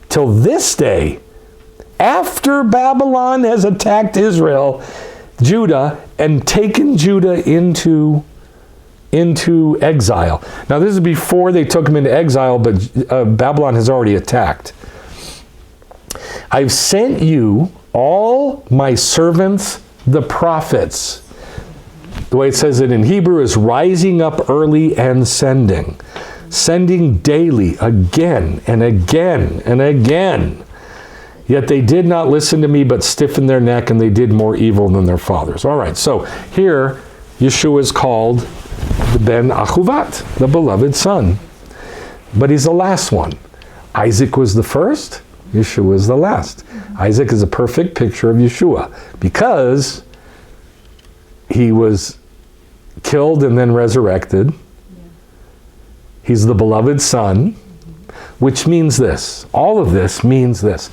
till this day, after Babylon has attacked Israel, Judah and taken Judah into exile. Now this is before they took him into exile, but Babylon has already attacked. I've sent you all my servants, the prophets. The way it says it in Hebrew is rising up early and sending. Sending daily, again and again and again. Yet they did not listen to me, but stiffened their neck, and they did more evil than their fathers. All right, so here Yeshua is called the Ben Achuvat, the beloved son. But he's the last one. Isaac was the first, Yeshua is the last. Isaac is a perfect picture of Yeshua because he was killed and then resurrected. He's the beloved son, which means this. All of this means this.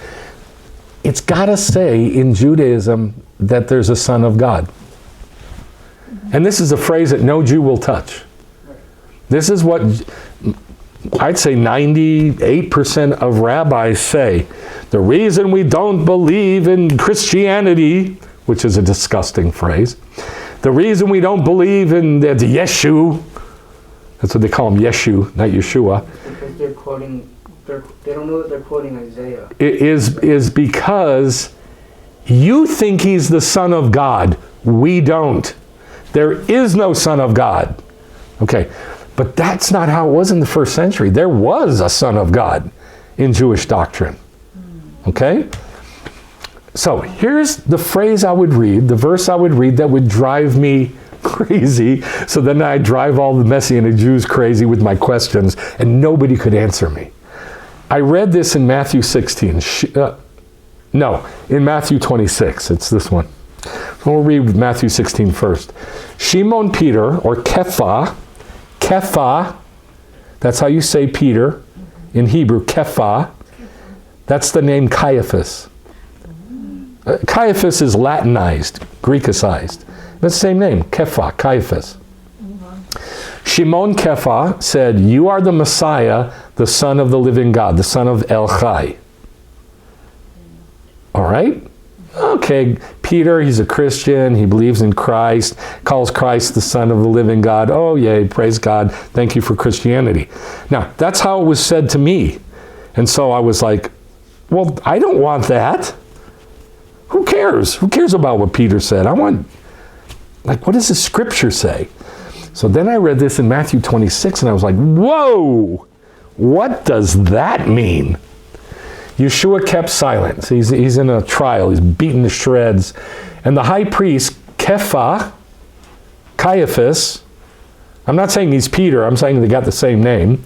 It's got to say in Judaism that there's a son of God. And this is a phrase that no Jew will touch. This is what I'd say 98% of rabbis say. The reason we don't believe in Christianity, which is a disgusting phrase, the reason we don't believe in the Yeshu, that's what they call him, Yeshu, not Yeshua. Because they're quoting, they don't know that they're quoting Isaiah. It is because you think he's the Son of God. We don't. There is no Son of God. Okay, but that's not how it was in the first century. There was a Son of God in Jewish doctrine. Okay? So here's the phrase I would read, the verse I would read that would drive me crazy. So then I drive all the Messianic Jews crazy with my questions, and nobody could answer me. I read this in Matthew 16. In Matthew 26. It's this one. We'll read Matthew 16 first. Shimon Peter, or Kepha, that's how you say Peter in Hebrew, Kepha. That's the name Caiaphas. Caiaphas is Latinized, Greekicized. That's the same name, Kepha, Caiaphas. Shimon Kepha said, "You are the Messiah, the Son of the living God, the Son of El Chai." All right? Okay, Peter, he's a Christian, he believes in Christ, calls Christ the Son of the living God. Oh, yay, praise God, thank you for Christianity. Now, that's how it was said to me. And so I was like, well, I don't want that. Who cares? Who cares about what Peter said? I want, like, what does the scripture say? So then I read this in Matthew 26, and I was like, whoa, what does that mean? Yeshua kept silent. So he's in a trial. He's beaten to shreds. And the high priest, Caiaphas, I'm not saying he's Peter, I'm saying they got the same name.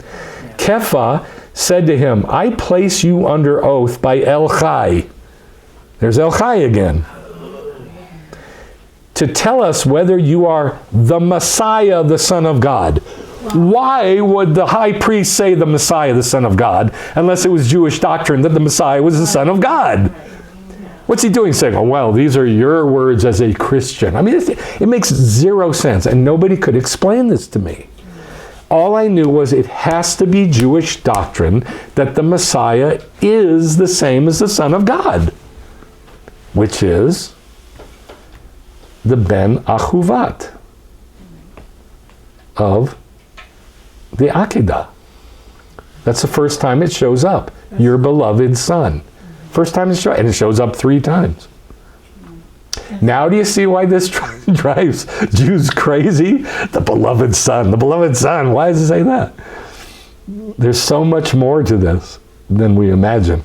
Kepha said to him, "I place you under oath by El Chai." There's El Chai again. "To tell us whether you are the Messiah, the Son of God." Why would the high priest say the Messiah, the Son of God, unless it was Jewish doctrine that the Messiah was the Son of God? What's he doing? Saying, oh, well, these are your words as a Christian. I mean, it makes zero sense, and nobody could explain this to me. All I knew was it has to be Jewish doctrine that the Messiah is the same as the Son of God, which is the Ben Achuvat of the Akedah. That's the first time it shows up. Your beloved son. First time it shows, and it shows up 3 times. Now do you see why this drives Jews crazy? The beloved son, the beloved son. Why does it say that? There's so much more to this than we imagine.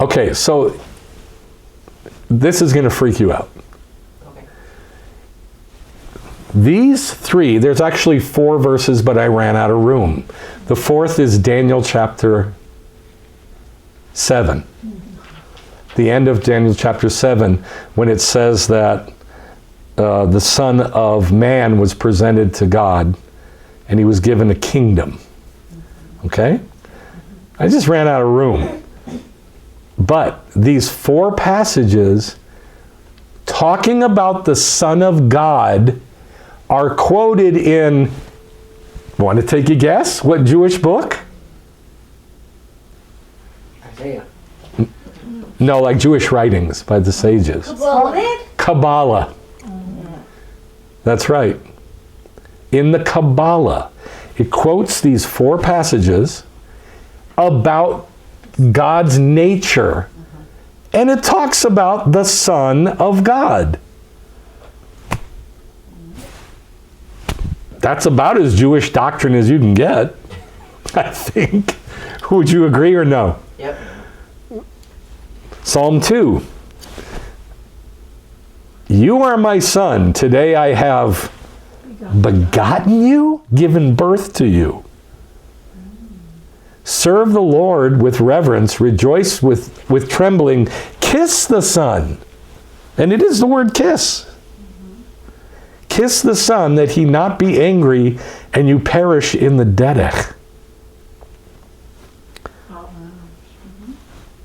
Okay, so this is going to freak you out. These 3, there's actually 4 verses, but I ran out of room. The 4th is Daniel chapter 7. The end of Daniel chapter 7, when it says that the Son of Man was presented to God, and he was given a kingdom. Okay? I just ran out of room. But these 4 passages talking about the Son of God are quoted in, want to take a guess? What Jewish book? Isaiah. No, like Jewish writings by the sages. Talmud? Kabbalah. That's right. In the Kabbalah, it quotes these 4 passages about God's nature, and it talks about the Son of God. That's about as Jewish doctrine as you can get, I think. Would you agree or no? Yep. Psalm 2. You are my son. Today I have begotten you, given birth to you. Serve the Lord with reverence. Rejoice with trembling. Kiss the Son. And it is the word kiss. Kiss the Son, that he not be angry and you perish in the derech.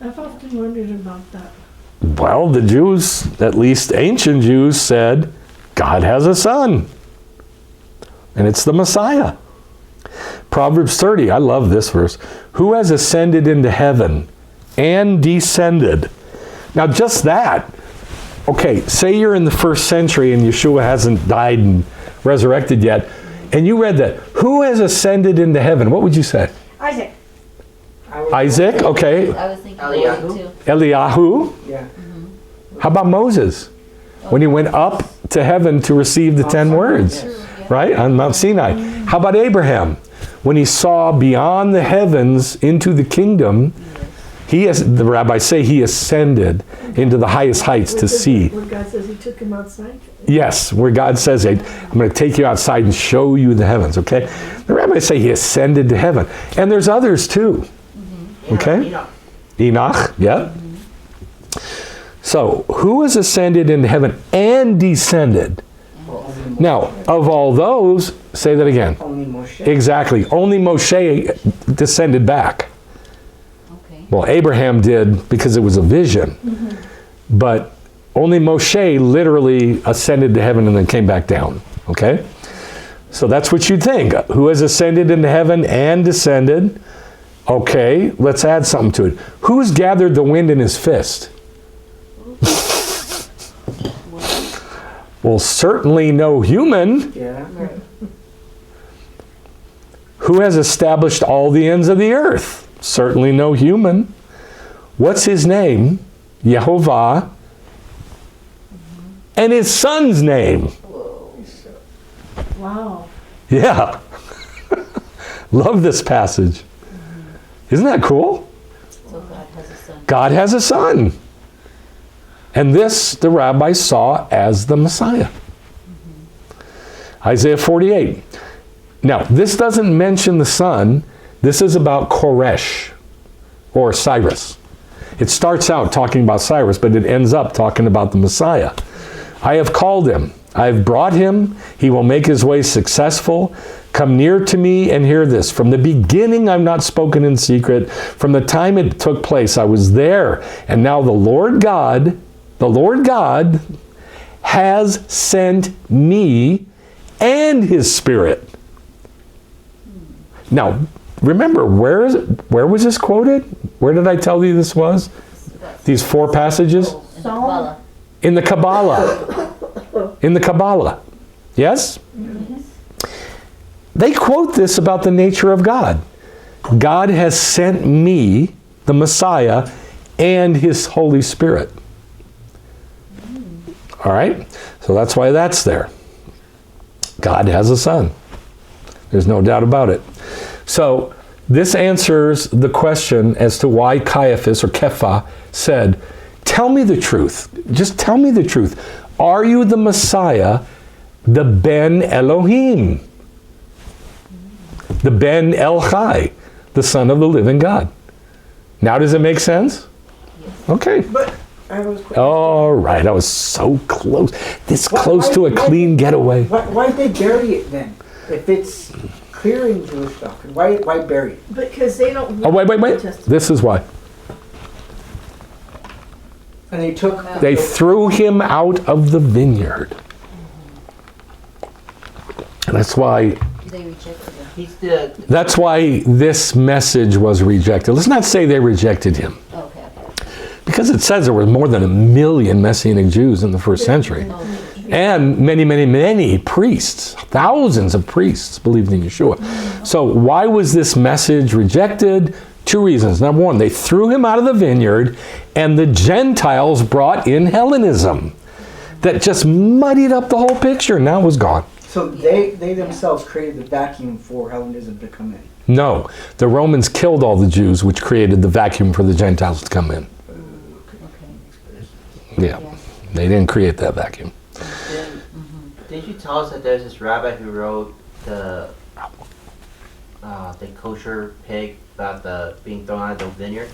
I've often wondered about that. Well, the Jews, at least ancient Jews, said God has a son. And it's the Messiah. Proverbs 30, I love this verse. Who has ascended into heaven and descended? Now, just that. Okay, say you're in the 1st century and Yeshua hasn't died and resurrected yet, and you read that. Who has ascended into heaven? What would you say? Isaac. Isaac, okay. I was thinking Eliyahu? Moses too. Eliyahu. Yeah. How about Moses? When he went up to heaven to receive the 10 words, right? On Mount Sinai. How about Abraham? When he saw beyond the heavens into the kingdom, the rabbis say he ascended into the highest heights to see. Where God says he took him outside? Yes, where God says, I'm going to take you outside and show you the heavens, okay? The rabbis say he ascended to heaven. And there's others too. Okay? Enoch, yeah. So, who has ascended into heaven and descended? Now, of all those, say that again. Only Moshe. Exactly. Only Moshe descended back. Okay. Well, Abraham did because it was a vision. But only Moshe literally ascended to heaven and then came back down. Okay? So that's what you'd think. Who has ascended into heaven and descended? Okay, let's add something to it. Who's gathered the wind in his fist? Well, certainly no human. Yeah. Who has established all the ends of the earth? Certainly no human. What's his name? Yehovah. And his son's name. Wow. Yeah. Love this passage. Isn't that cool? So God has a son. God has a son. And this the rabbis saw as the Messiah. Isaiah 48. Now, this doesn't mention the son. This is about Koresh, or Cyrus. It starts out talking about Cyrus, but it ends up talking about the Messiah. I have called him. I have brought him. He will make his way successful. Come near to me and hear this. From the beginning, I've not spoken in secret. From the time it took place, I was there. And now the Lord God has sent me and his Spirit. Now, remember, where was this quoted? Where did I tell you this was? These 4 passages? In the Kabbalah. In the Kabbalah. In the Kabbalah. Yes? They quote this about the nature of God. God has sent me, the Messiah, and his Holy Spirit. All right? So that's why that's there. God has a son. There's no doubt about it. So this answers the question as to why Caiaphas, or Kepha, said, tell me the truth. Just tell me the truth. Are you the Messiah, the Ben Elohim? The Ben El Chai, the Son of the living God. Now does it make sense? Okay. But I was. All right, I was so close. This close to a clean getaway. Why'd they bury it then? If it's clear in Jewish doctrine, why bury it? Because they don't. Oh, wait. This is why. And they took. They threw him out of the vineyard. And that's why They rejected him. He's the. That's why this message was rejected. Let's not say they rejected him. Okay. Because Because it says there were more than 1 million Messianic Jews in the first century. And many, many, many priests, thousands of priests believed in Yeshua. So why was this message rejected? 2 reasons. Number one, they threw him out of the vineyard, and the Gentiles brought in Hellenism. That just muddied up the whole picture. Now it was gone. So they themselves created the vacuum for Hellenism to come in. No, the Romans killed all the Jews, which created the vacuum for the Gentiles to come in. Yeah, they didn't create that vacuum. Did you tell us that there's this rabbi who wrote the kosher pig about the being thrown out of the vineyard?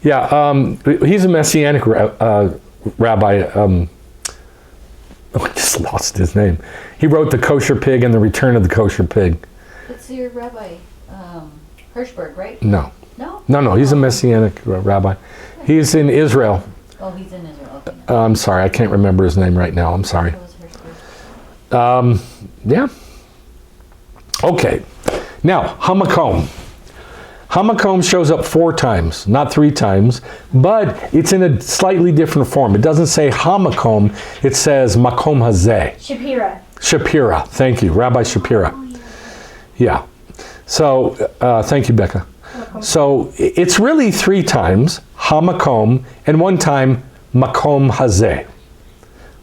Yeah, he's a Messianic rabbi. I just lost his name. He wrote The Kosher Pig and the Return of the Kosher Pig. It's your Rabbi Hirschberg, right? No. No? No, he's a Messianic rabbi. He's in Israel. Oh, he's in Israel. Okay. I'm sorry, I can't remember his name right now. I'm sorry. It was Hirschberg. Yeah. Okay. Now, Hamakom. Hamakom shows up 4 times, not 3 times, but it's in a slightly different form. It doesn't say Hamakom, it says Makom Hazeh. Shapira. Thank you, Rabbi Shapira. Yeah. So, thank you, Becca. So, it's really 3 times, Hamakom, and 1 time, Makom Hazeh,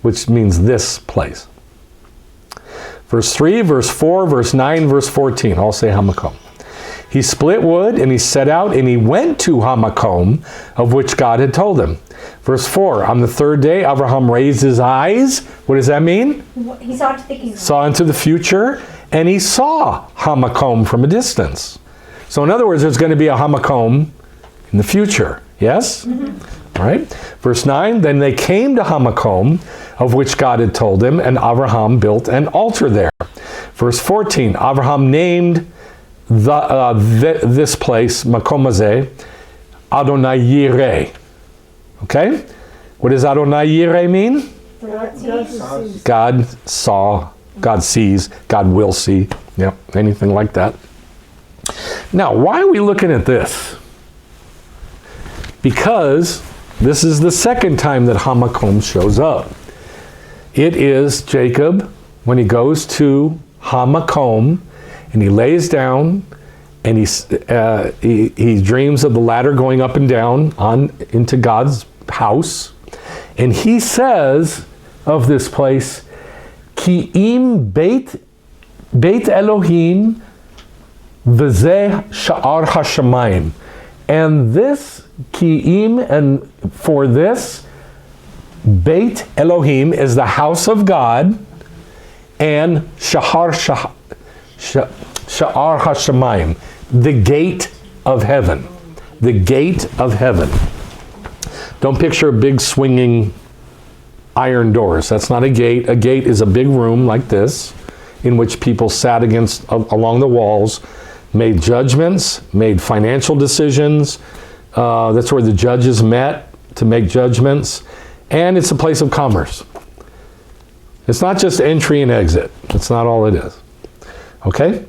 which means this place. Verse 3, verse 4, verse 9, verse 14, all say Hamakom. He split wood, and he set out, and he went to Hamakom, of which God had told him. Verse 4, on the 3rd day, Abraham raised his eyes. What does that mean? He saw into the kingdom. Saw into the future, and he saw Hamakom from a distance. So in other words, there's going to be a Hamakom in the future. Yes? Mm-hmm. All right. Verse 9, then they came to Hamakom, of which God had told him, and Abraham built an altar there. Verse 14, Abraham named this place, Makom Hazeh, Adonai Yireh. Okay? What does Adonai Yireh mean? God saw, God sees, God will see. Yep, anything like that. Now, why are we looking at this? Because this is the second time that Hamakom shows up. It is Jacob when he goes to Hamakom, and he lays down, and he dreams of the ladder going up and down into God's house. And he says of this place, Ki im beit Elohim v'zeh sha'ar hashamayim. And this Ki im, and for this, Beit Elohim is the house of God, and Sha'ar Hashemayim, the gate of heaven. The gate of heaven. Don't picture big swinging iron doors. That's not a gate. A gate is a big room like this, in which people sat along the walls, made judgments, made financial decisions. That's where the judges met to make judgments. And it's a place of commerce. It's not just entry and exit. That's not all it is. Okay?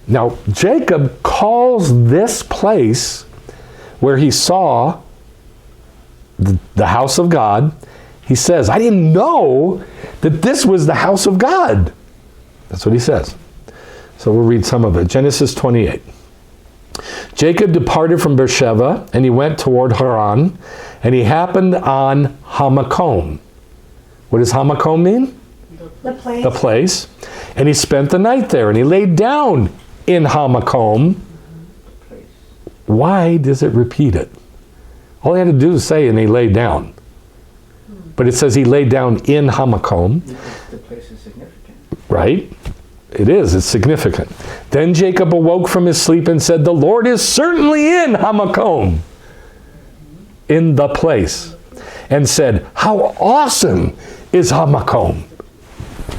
Now, Jacob calls this place where he saw the house of God, he says, I didn't know that this was the house of God. That's what he says. So we'll read some of it. Genesis 28. Jacob departed from Beersheba, and he went toward Haran, and he happened on Hamakom. What does Hamakom mean? The place. The place. And he spent the night there, and he laid down in Hamakom. Why does it repeat it? All he had to do is say, and he laid down. But it says he laid down in Hamakom. Because the place is significant. Right? It is. It's significant. Then Jacob awoke from his sleep and said, the Lord is certainly in Hamakom, in the place, and said, how awesome is Hamakom,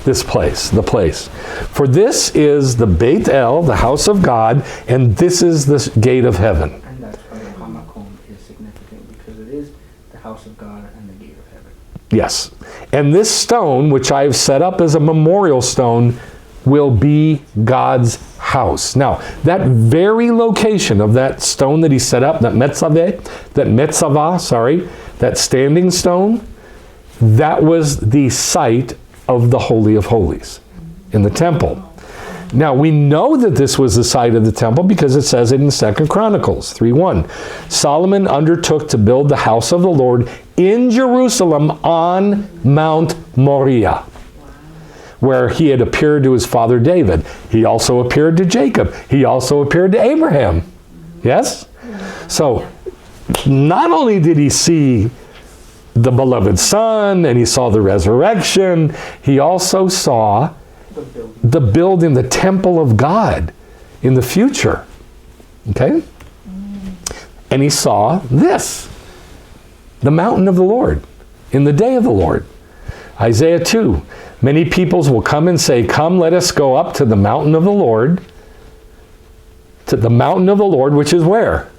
this place, the place. For this is the Beit El, the house of God, and this is the gate of heaven. And that's why the Hamakom is significant, because it is the house of God and the gate of heaven. Yes. And this stone, which I have set up as a memorial stone, will be God's house. Now, that very location of that stone that he set up, that metzavah, that standing stone, that was the site of the Holy of Holies in the temple. Now, we know that this was the site of the temple because it says it in 2 Chronicles 3:1. Solomon undertook to build the house of the Lord in Jerusalem on Mount Moriah, where he had appeared to his father David. He also appeared to Jacob. He also appeared to Abraham. Yes? So, not only did he see the beloved Son and he saw the resurrection, he also saw the building, the temple of God in the future. Okay? And he saw this, the mountain of the Lord, in the day of the Lord. Isaiah 2, many peoples will come and say, come, let us go up to the mountain of the Lord, which is where?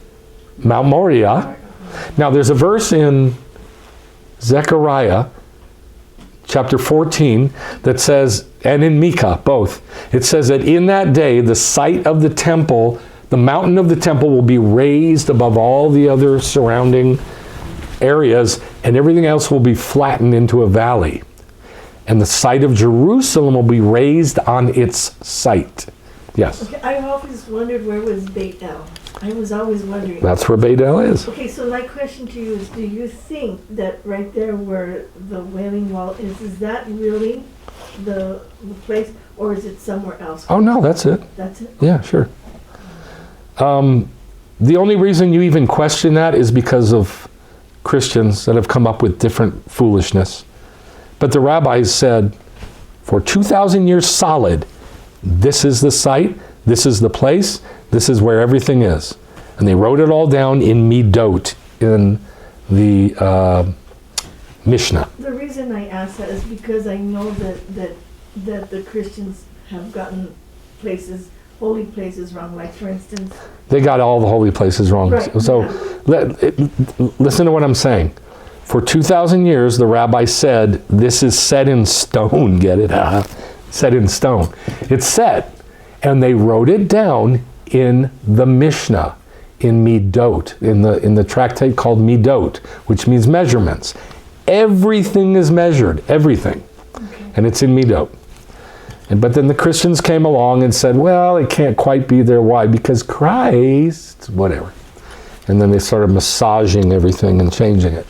Mount Moriah. Now, there's a verse in Zechariah, chapter 14, that says, and in Micah, both, it says that in that day, the site of the temple, the mountain of the temple will be raised above all the other surrounding areas, and everything else will be flattened into a valley. And the site of Jerusalem will be raised on its site. Yes? Okay, I always wondered where was Beit El. I was always wondering. That's where Beit El is. Okay, so my question to you is, do you think that right there where the Wailing Wall is that really the place, or is it somewhere else? Oh, no, that's it. That's it? Yeah, sure. The only reason you even question that is because of Christians that have come up with different foolishness. But the rabbis said, for 2,000 years solid, this is the site, this is the place, this is where everything is. And they wrote it all down in Midot, in the Mishnah. The reason I ask that is because I know that the Christians have gotten places, holy places wrong. Like, for instance, They got all the holy places wrong. Right, So listen to what I'm saying. For 2,000 years, the rabbi said, this is set in stone. Get it? Set in stone. It's set. And they wrote it down in the Mishnah, in Midot, in the tractate called Midot, which means measurements. Everything is measured, everything. Okay. And it's in Midot. But then the Christians came along and said, well, it can't quite be there. Why? Because Christ, whatever. And then they started massaging everything and changing it.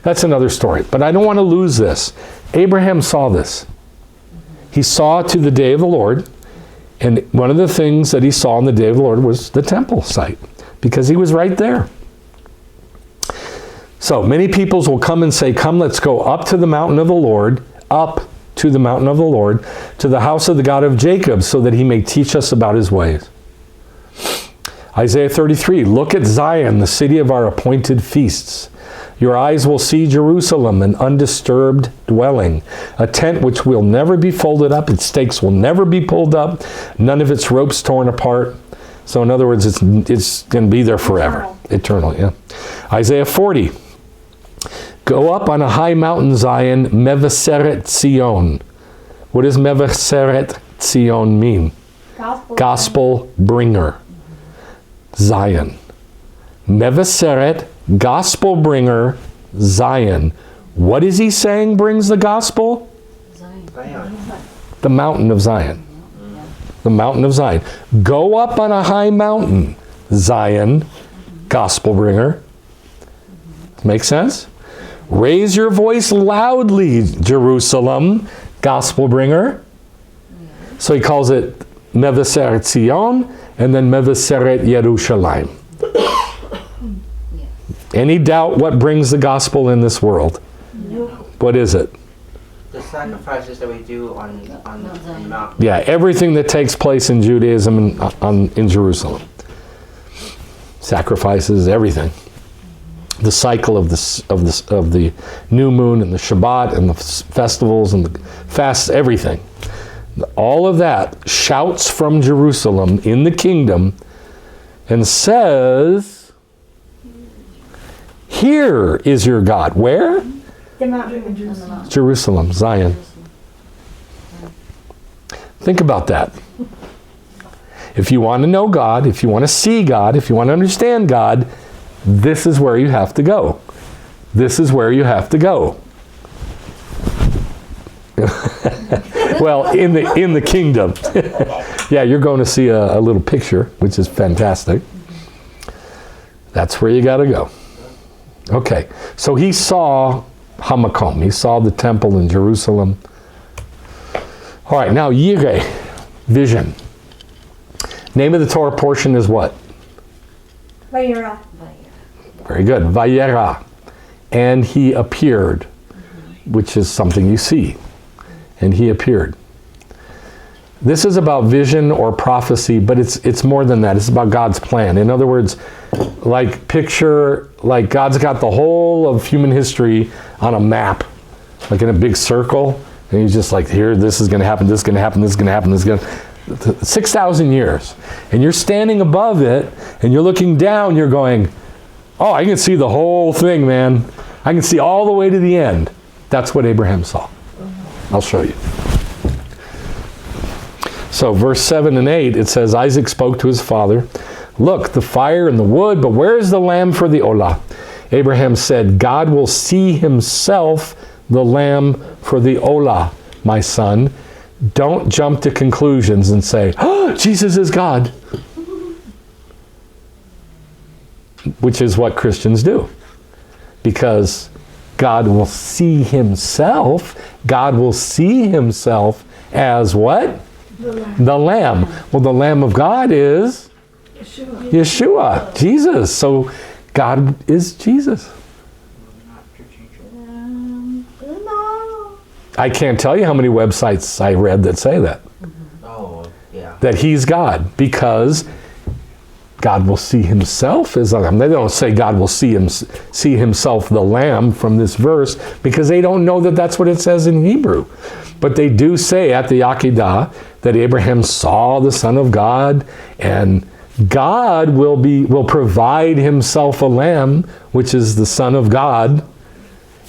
That's another story. But I don't want to lose this. Abraham saw this. He saw to the day of the Lord. And one of the things that he saw on the day of the Lord was the temple site, because he was right there. So many peoples will come and say, come, let's go up to the mountain of the Lord, up to the mountain of the Lord, to the house of the God of Jacob, so that he may teach us about his ways. Isaiah 33, look at Zion, the city of our appointed feasts. Your eyes will see Jerusalem, an undisturbed dwelling, a tent which will never be folded up, its stakes will never be pulled up, none of its ropes torn apart. So in other words, it's going to be there forever. Eternal, yeah. Isaiah 40, go up on a high mountain, Zion, Mevaseret Tzion. What does Mevaseret Tzion mean? Gospel bringer. Zion. Mevaseret, gospel bringer, Zion. What is he saying brings the gospel? Zion. The mountain of Zion. The mountain of Zion. Go up on a high mountain, Zion, gospel bringer. Make sense? Raise your voice loudly, Jerusalem, gospel bringer. So he calls it Mevaseret Tzion, and then Mevaseret Yerushalayim. Any doubt what brings the gospel in this world? No. What is it? The sacrifices that we do on the mountain. Yeah, everything that takes place in Judaism in Jerusalem. Sacrifices, everything. The cycle of the new moon and the Shabbat and the festivals and the fasts, everything. All of that shouts from Jerusalem in the kingdom and says, here is your God. Where? The mountain of Jerusalem. Jerusalem, Zion. Think about that. If you want to know God, if you want to see God, if you want to understand God, this is where you have to go. This is where you have to go. Well, in the kingdom. Yeah, you're going to see a little picture, which is fantastic. That's where you got to go. Okay, so he saw Hamakom. He saw the temple in Jerusalem. All right, now Yireh, vision. Name of the Torah portion is what? Vayera. Very good. Vayera. And he appeared, which is something you see. And he appeared. This is about vision or prophecy, but it's more than that. It's about God's plan. In other words, like picture, like God's got the whole of human history on a map, like in a big circle. And he's just like, here, this is going to happen, this is going to happen, this is going to happen, this is going to... 6,000 years. And you're standing above it, and you're looking down, you're going, oh, I can see the whole thing, man. I can see all the way to the end. That's what Abraham saw. I'll show you. So verse 7 and 8, it says, Isaac spoke to his father, look, the fire and the wood, but where is the lamb for the olah? Abraham said, God will see himself the lamb for the olah, my son. Don't jump to conclusions and say, oh, Jesus is God. Which is what Christians do. Because God will see himself. God will see himself as what? The Lamb. The Lamb. Well, the Lamb of God is Yeshua, Jesus. So God is Jesus. No. I can't tell you how many websites I read that say that. Oh, yeah. That he's God, because God will see himself as the Lamb. They don't say God will see himself the Lamb from this verse, because they don't know that that's what it says in Hebrew. But they do say at the Akedah that Abraham saw the Son of God, and God will provide himself a lamb, which is the Son of God.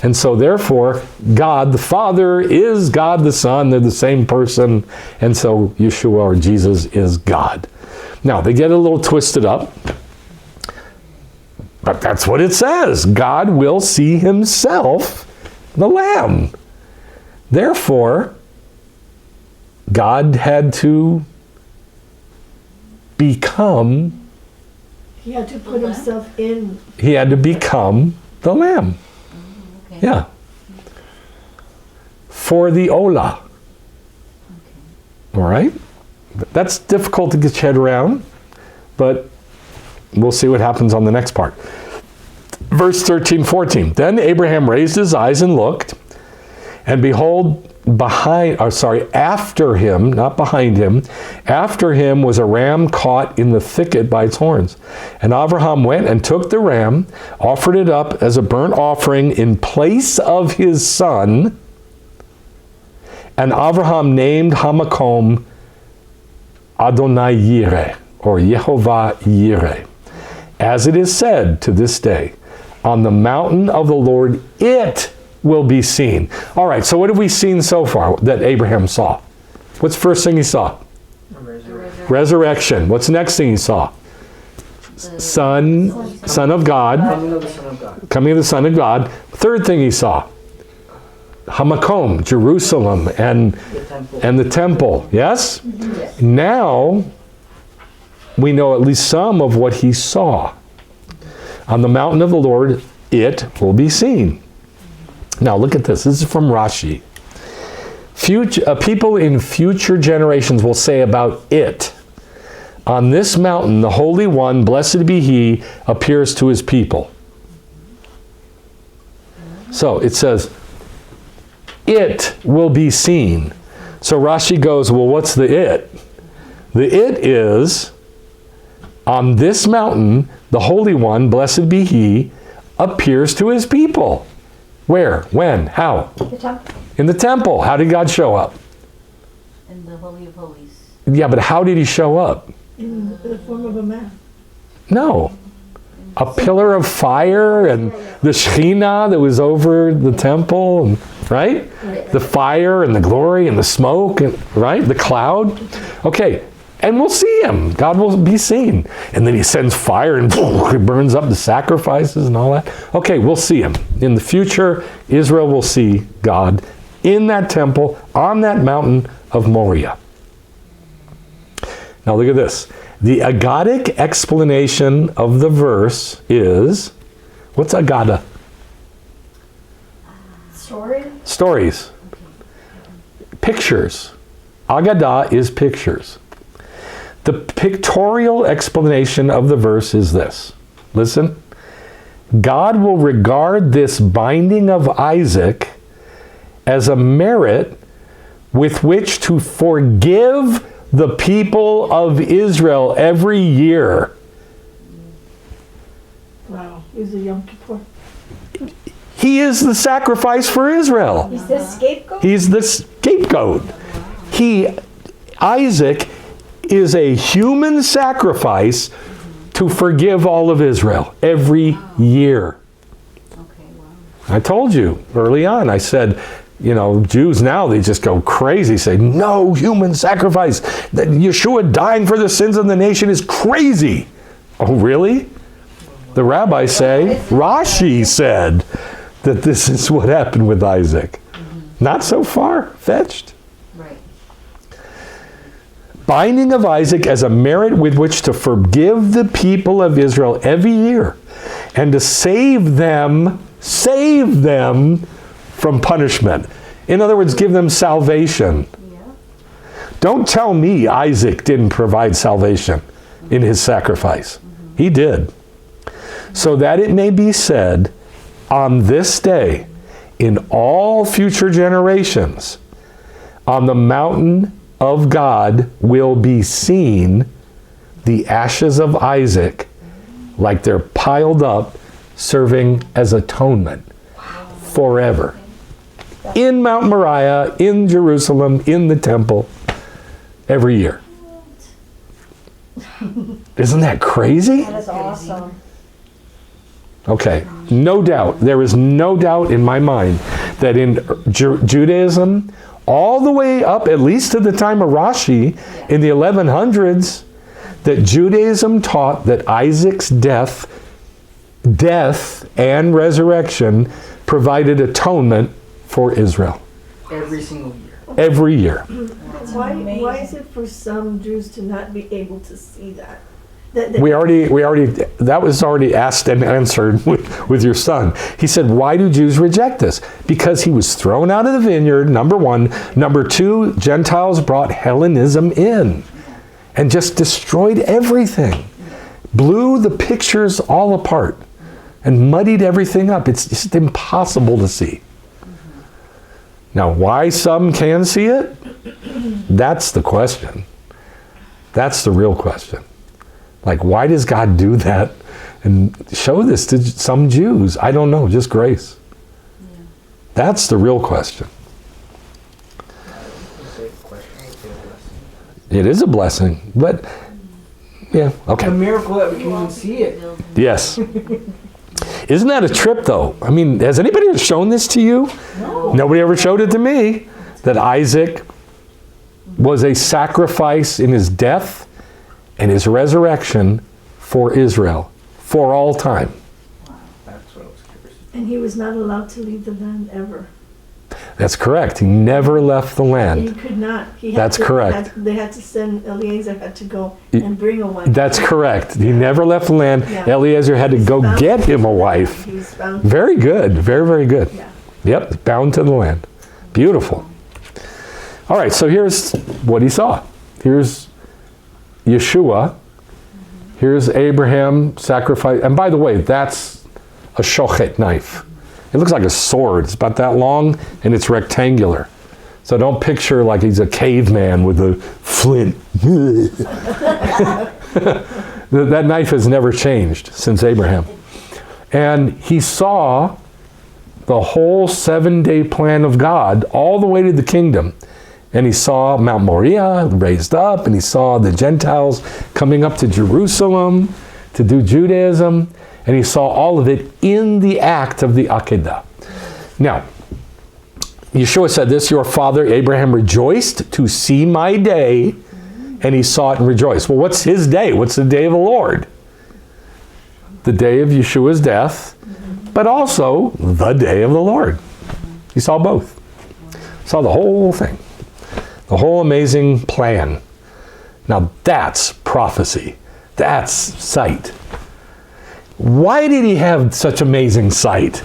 And so therefore, God the Father is God the Son. They're the same person. And so Yeshua, or Jesus, is God. Now, they get a little twisted up. But that's what it says. God will see himself, the Lamb. Therefore, God had to become... He had to put himself in. He had to become the Lamb. Okay. Yeah. For the olah. All right? That's difficult to get your head around, but we'll see what happens on the next part. Verse 13, 14. Then Abraham raised his eyes and looked, and behold, after him, not behind him, after him was a ram caught in the thicket by its horns. And Abraham went and took the ram, offered it up as a burnt offering in place of his son, and Abraham named Hamakom Adonai Yireh, or Yehovah Yireh. As it is said to this day, on the mountain of the Lord it will be seen. All right, so what have we seen so far that Abraham saw? What's the first thing he saw? Resurrection. What's the next thing he saw? Son of God. Coming of the Son of God. Coming of the Son of God. Third thing he saw. Hamakom, Jerusalem, and the temple. Yes? Yes. Now, we know at least some of what he saw. On the mountain of the Lord, it will be seen. Now, look at this. This is from Rashi. People in future generations will say about it, on this mountain, the Holy One, blessed be He, appears to His people. So, it says, it will be seen. So Rashi goes, well, what's the it? The it is, on this mountain, the Holy One, blessed be He, appears to His people. Where? When? How? The temple. In the temple. How did God show up? In the Holy of Holies. Yeah, but how did He show up? In the form of a man. No. A pillar of fire and the Shekhinah that was over the temple, and, right? The fire and the glory and the smoke, and, right? The cloud. Okay. And we'll see him. God will be seen. And then he sends fire and he burns up the sacrifices and all that. Okay, we'll see him. In the future, Israel will see God in that temple, on that mountain of Moriah. Now look at this. The Aggadic explanation of the verse is, what's Aggadah? Story? Stories. Pictures. Aggadah is pictures. The pictorial explanation of the verse is this. Listen. God will regard this binding of Isaac as a merit with which to forgive the people of Israel every year. Wow, he's a Yom Kippur. He is the sacrifice for Israel. He's the scapegoat? He's the scapegoat. Isaac is a human sacrifice to forgive all of Israel every year. Okay, wow. I told you early on, I said, Jews now, they just go crazy, say, no human sacrifice. That Yeshua dying for the sins of the nation is crazy. Oh, really? The rabbis say, Rashi said that this is what happened with Isaac. Not so far fetched. Right. Binding of Isaac as a merit with which to forgive the people of Israel every year and to save them from punishment. In other words, give them salvation. Yeah. Don't tell me Isaac didn't provide salvation in his sacrifice. He did. So that it may be said, on this day, in all future generations, on the mountain of God will be seen the ashes of Isaac like they're piled up, serving as atonement forever. In Mount Moriah, in Jerusalem, in the temple, every year. Isn't that crazy? That is awesome. Okay, no doubt. There is no doubt in my mind that in Judaism, all the way up, at least to the time of Rashi, in the 1100s, that Judaism taught that Isaac's death and resurrection provided atonement for Israel. Every single year. Every year. Why is it for some Jews to not be able to see that? That was already asked and answered with your son. He said, why do Jews reject this? Because he was thrown out of the vineyard, number one. Number two, Gentiles brought Hellenism in and just destroyed everything. Blew the pictures all apart and muddied everything up. It's just impossible to see. Now, why some can see it? That's the question. That's the real question. Like, why does God do that and show this to some Jews? I don't know, just grace. Yeah. That's the real question. It is a blessing, but yeah, okay. A miracle that we can even see it. Yes. Isn't that a trip, though? I mean, has anybody ever shown this to you? No. Nobody ever showed it to me, that Isaac was a sacrifice in his death and his resurrection for Israel, for all time. That's what I was curious. And he was not allowed to leave the land ever. That's correct. He never left the He land. could not. That's correct. They had to send, Eliezer had to go and bring a wife. That's correct. He never left the land. Yeah. Eliezer had to go get him a wife. He was bound. Very good. Very, very good. Yeah. Yep, bound to the land. Beautiful. All right, so here's what he saw. Here's Yeshua. Here's Abraham sacrifice. And by the way, that's a shochet knife. It looks like a sword. It's about that long and it's rectangular. So don't picture like he's a caveman with a flint. That knife has never changed since Abraham. And he saw the whole 7-day plan of God all the way to the kingdom. And he saw Mount Moriah raised up, and he saw the Gentiles coming up to Jerusalem to do Judaism, and he saw all of it in the act of the Akedah. Now, Yeshua said this, your father Abraham rejoiced to see my day, and he saw it and rejoiced. Well, what's his day? What's the day of the Lord? The day of Yeshua's death, but also the day of the Lord. He saw both. Saw the whole thing. The whole amazing plan. Now that's prophecy. That's sight. Why did he have such amazing sight?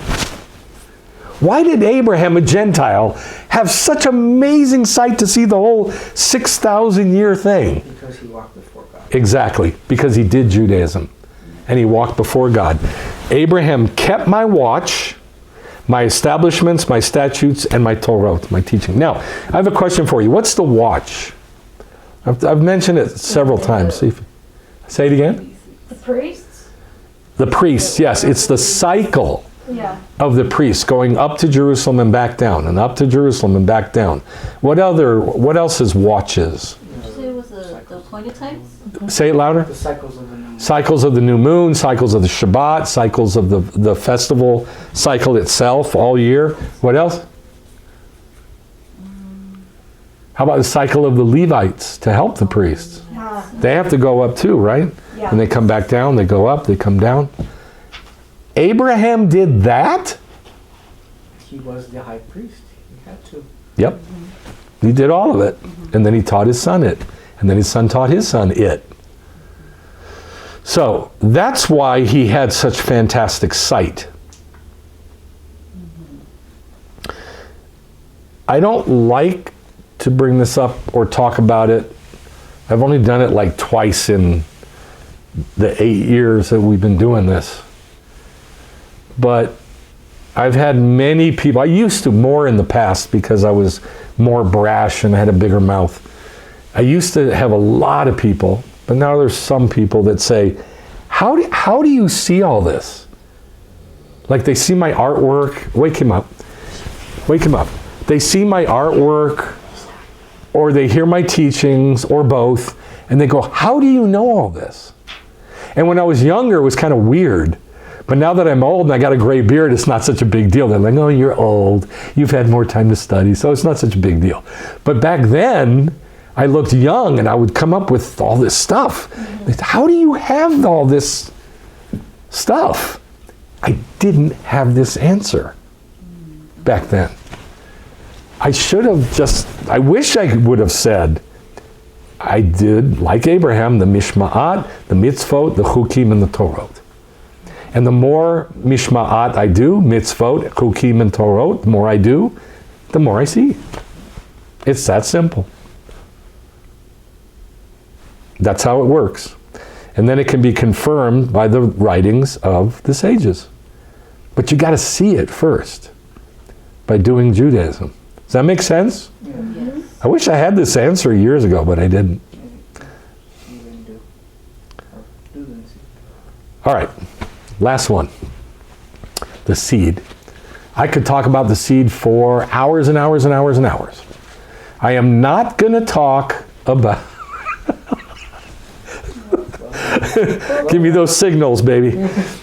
Why did Abraham, a Gentile, have such amazing sight to see the whole 6,000 year thing? Because he walked before God. Exactly, because he did Judaism and he walked before God. Abraham kept my watch, my establishments, my statutes, and my Torah, my teaching. Now, I have a question for you. What's the watch? I've mentioned it several times. Say it again. The priests? The priests, yes. It's the cycle Yeah. of the priests going up to Jerusalem and back down, and up to Jerusalem and back down. What else is watches? Did you say it was the appointed times? Say it louder. The cycles of the new. Cycles of the new moon, cycles of the Shabbat, cycles of the festival cycle itself all year. What else? How about the cycle of the Levites to help the priests? Yeah. They have to go up too, right? Yeah. And they come back down, they go up, they come down. Abraham did that? He was the high priest. He had to. Yep. He did all of it. And then he taught his son it. And then his son taught his son it. So that's why he had such fantastic sight. I don't like to bring this up or talk about it. I've only done it like twice in the 8 years that we've been doing this. But I've had many people, I used to more in the past because I was more brash and I had a bigger mouth. I used to have a lot of people, but now there's some people that say, how do you see all this? Like they see my artwork, wake him up. They see my artwork or they hear my teachings or both and they go, how do you know all this? And when I was younger, it was kind of weird. But now that I'm old and I got a gray beard, it's not such a big deal. They're like, oh, you're old. You've had more time to study, so it's not such a big deal. But back then, I looked young and I would come up with all this stuff. How do you have all this stuff? I didn't have this answer back then. I should have I wish I would have said, I did, like Abraham, the Mishma'at, the Mitzvot, the Chukim, and the Torot. And the more Mishma'at I do, Mitzvot, Chukim, and Torot, the more I do, the more I see. It's that simple. That's how it works. And then it can be confirmed by the writings of the sages. But you got to see it first by doing Judaism. Does that make sense? Yes. I wish I had this answer years ago, but I didn't. You didn't do. Or do then see. All right, last one. The seed. I could talk about the seed for hours and hours and hours and hours. I am not going to talk about... Give me those signals, baby.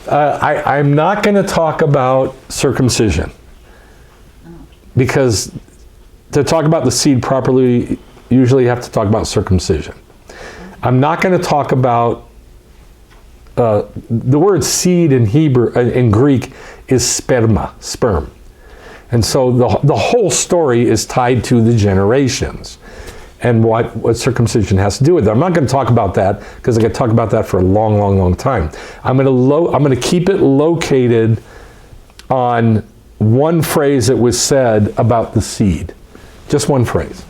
I'm not going to talk about circumcision. Because to talk about the seed properly, usually you have to talk about circumcision. I'm not going to talk about the word seed in Hebrew, in Greek, is sperma, sperm. And so the whole story is tied to the generations and what circumcision has to do with it. I'm not going to talk about that because I could talk about that for a long, long, long time. I'm going to keep it located on one phrase that was said about the seed. Just one phrase.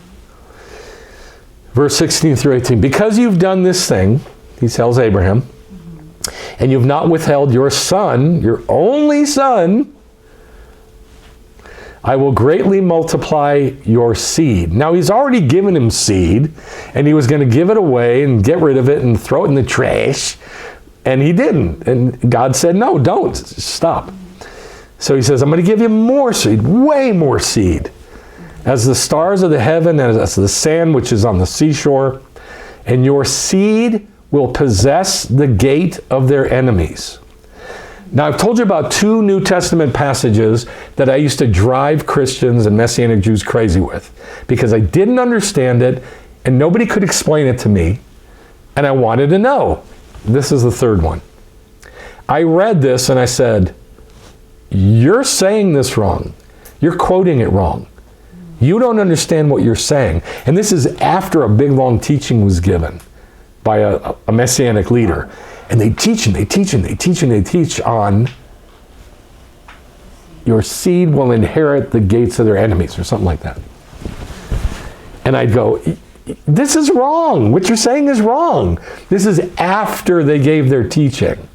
Verse 16 through 18. Because you've done this thing, he tells Abraham, and you've not withheld your son, your only son, I will greatly multiply your seed. Now he's already given him seed, and he was going to give it away and get rid of it and throw it in the trash, and he didn't. And God said, no, don't, stop. So he says, I'm going to give you more seed, way more seed. As the stars of the heaven, as the sand which is on the seashore, and your seed will possess the gate of their enemies. Now, I've told you about 2 New Testament passages that I used to drive Christians and Messianic Jews crazy with because I didn't understand it And nobody could explain it to me. And I wanted to know. This is the third one. I read this and I said, you're saying this wrong. You're quoting it wrong. You don't understand what you're saying. And this is after a big, long teaching was given by a Messianic leader. And they teach and they teach and they teach and they teach on your seed will inherit the gates of their enemies or something like that. And I'd go, this is wrong. What you're saying is wrong. This is after they gave their teaching.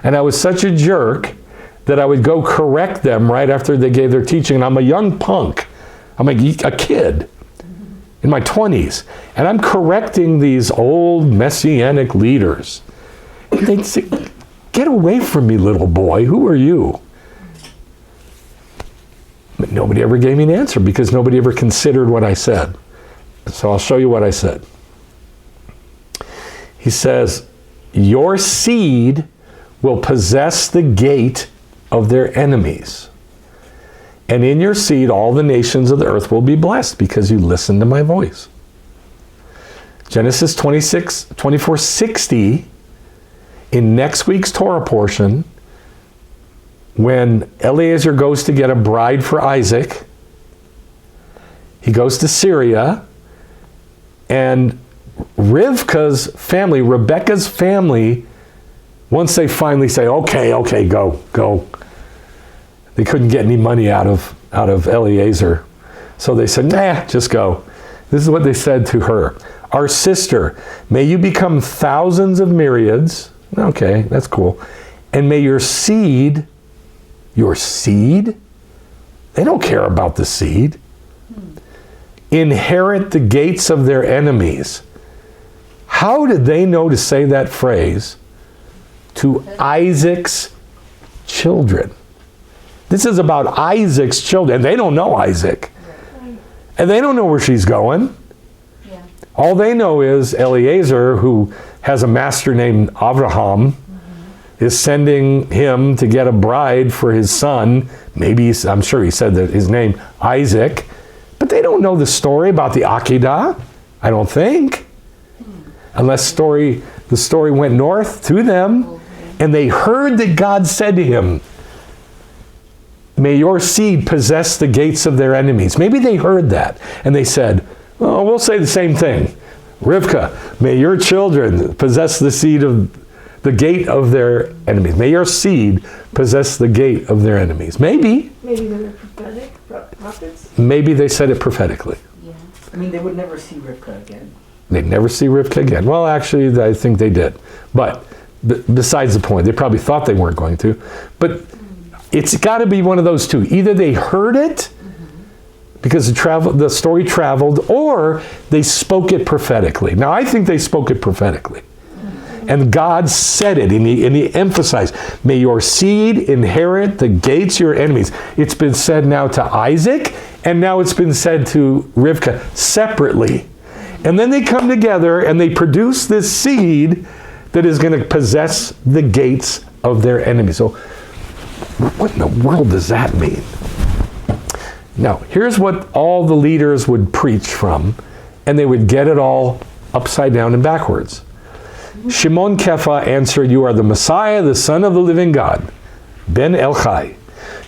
And I was such a jerk that I would go correct them right after they gave their teaching. And I'm a young punk. I'm a kid in my 20s. And I'm correcting these old Messianic leaders. And they'd say, get away from me, little boy. Who are you? But nobody ever gave me an answer because nobody ever considered what I said. So I'll show you what I said. He says, your seed will possess the gate of their enemies. And in your seed, all the nations of the earth will be blessed because you listen to my voice. Genesis 24:60, in next week's Torah portion, when Eliezer goes to get a bride for Isaac, he goes to Syria, and Rivka's family, Rebecca's family, once they finally say, okay, go. They couldn't get any money out of Eliezer. So they said, nah, just go. This is what they said to her. Our sister, may you become thousands of myriads. Okay, that's cool. And may your seed, they don't care about the seed, inherit the gates of their enemies. How did they know to say that phrase to Isaac's children? This is about Isaac's children. And they don't know Isaac. And they don't know where she's going. Yeah. All they know is Eliezer, who has a master named Avraham, is sending him to get a bride for his son. Maybe, I'm sure he said that his name, Isaac. But they don't know the story about the Akedah, I don't think. Unless the story went north to them. And they heard that God said to him, may your seed possess the gates of their enemies. Maybe they heard that. And they said, oh, we'll say the same thing. Rivka, may your children possess the gate of their enemies. May your seed possess the gate of their enemies. Maybe. Maybe they were prophetic prophets? Maybe they said it prophetically. Yeah. I mean, they would never see Rivka again. They'd never see Rivka again. Well, actually, I think they did. But besides the point, they probably thought they weren't going to. But it's got to be one of those two. Either they heard it because the story traveled, or they spoke it prophetically. Now, I think they spoke it prophetically. And God said it, and he emphasized, may your seed inherit the gates of your enemies. It's been said now to Isaac, and now it's been said to Rivka separately. And then they come together, and they produce this seed that is going to possess the gates of their enemies. So, what in the world does that mean? Now, here's what all the leaders would preach from, and they would get it all upside down and backwards. Shimon Kefa answered, you are the Messiah, the Son of the living God, Ben Elchai.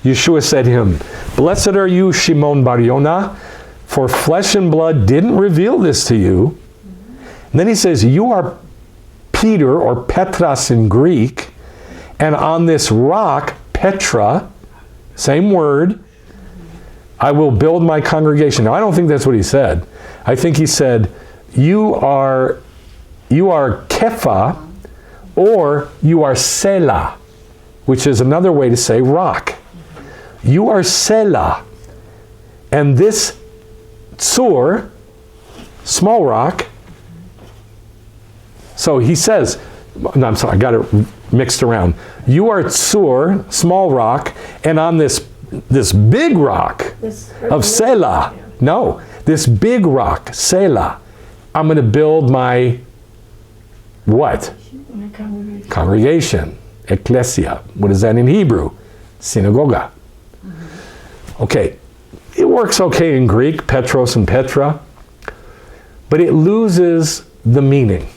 Yeshua said to him, blessed are you, Shimon Bar Yonah, for flesh and blood didn't reveal this to you. And then he says, you are Peter, or Petras in Greek, and on this rock, Petra, same word, I will build my congregation. Now, I don't think that's what he said. I think he said, you are Kefa, or you are Selah, which is another way to say rock. You are Selah. And this Tzur, small rock, so he says, no, I'm sorry, I got it mixed around. You are Tzur, small rock, and on this big rock of Selah, no, this big rock, Selah, I'm going to build my what? Congregation. Ecclesia. What is that in Hebrew? Synagoga. Okay. It works okay in Greek, Petros and Petra. but it loses the meaning.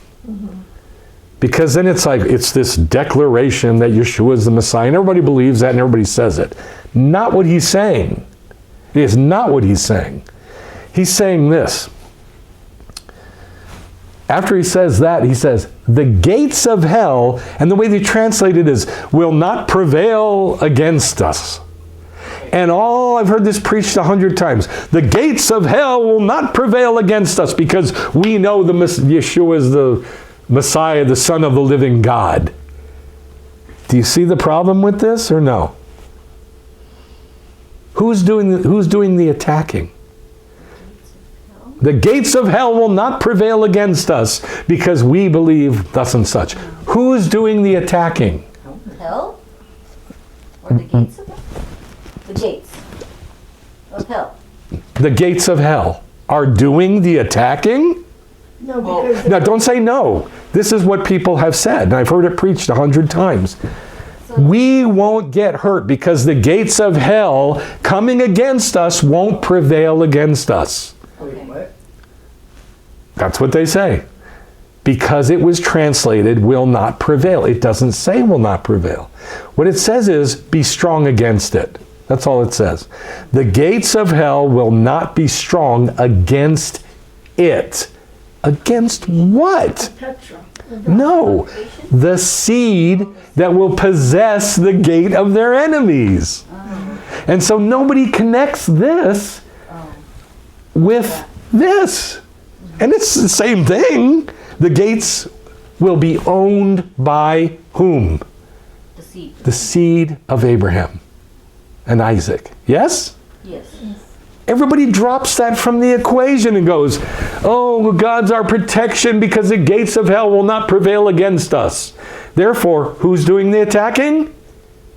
Because then it's like, it's this declaration that Yeshua is the Messiah, and everybody believes that and everybody says it. Not what he's saying. It is not what he's saying. He's saying this. After he says that, he says, the gates of hell, and the way they translate it is, will not prevail against us. And I've heard this preached 100 times. The gates of hell will not prevail against us because we know Yeshua is the Messiah, the Son of the living God. Do you see the problem with this or no? Who's doing the attacking? The gates of hell will not prevail against us because we believe thus and such. Who's doing the attacking? Hell? Or the gates of hell? The gates of hell. The gates of hell are doing the attacking? No, because Now, don't say no. This is what people have said, and I've heard it preached 100 times. We won't get hurt because the gates of hell coming against us won't prevail against us. Wait, what? That's what they say. Because it was translated, will not prevail. It doesn't say will not prevail. What it says is, be strong against it. That's all it says. The gates of hell will not be strong against it. Against what? Petra. No. The seed that will possess the gate of their enemies. And so nobody connects this with this. And it's the same thing. The gates will be owned by whom? The seed. The seed of Abraham and Isaac. Yes? Yes. Everybody drops that from the equation and goes, oh, God's our protection because the gates of hell will not prevail against us. Therefore, who's doing the attacking?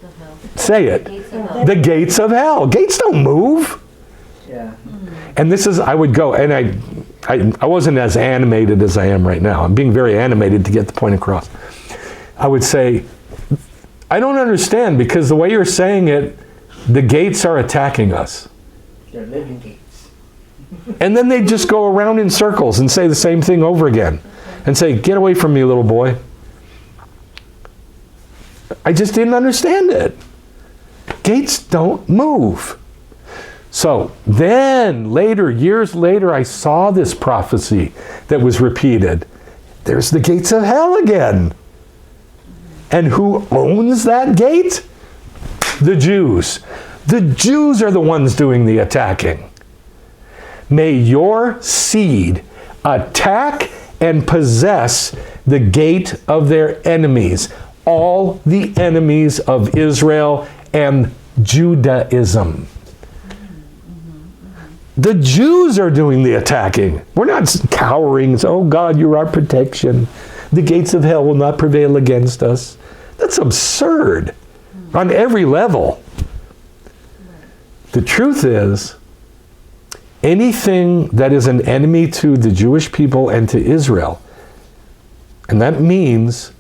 The hell. Say it. Gates of hell. The gates of hell. Gates don't move. Yeah. And this is, I would go, and I wasn't as animated as I am right now. I'm being very animated to get the point across. I would say, I don't understand because the way you're saying it, the gates are attacking us. They're living gates. And then they just go around in circles and say the same thing over again. And say, get away from me, little boy. I just didn't understand it. Gates don't move. So then later, years later, I saw this prophecy that was repeated. There's the gates of hell again. And who owns that gate? The Jews. The Jews are the ones doing the attacking. May your seed attack and possess the gate of their enemies, all the enemies of Israel and Judaism. The Jews are doing the attacking. We're not cowering. Oh God, you're our protection. The gates of hell will not prevail against us. That's absurd on every level. The truth is, anything that is an enemy to the Jewish people and to Israel, and that means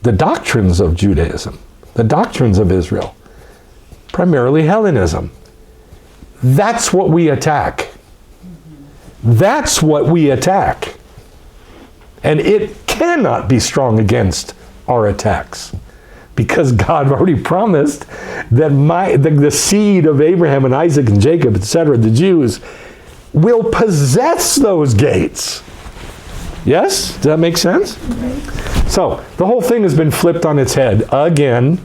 the doctrines of Judaism, the doctrines of Israel, primarily Hellenism, that's what we attack. That's what we attack. And it cannot be strong against our attacks. Because God already promised that the seed of Abraham and Isaac and Jacob, etc., the Jews, will possess those gates. Yes? Does that make sense? So, the whole thing has been flipped on its head again.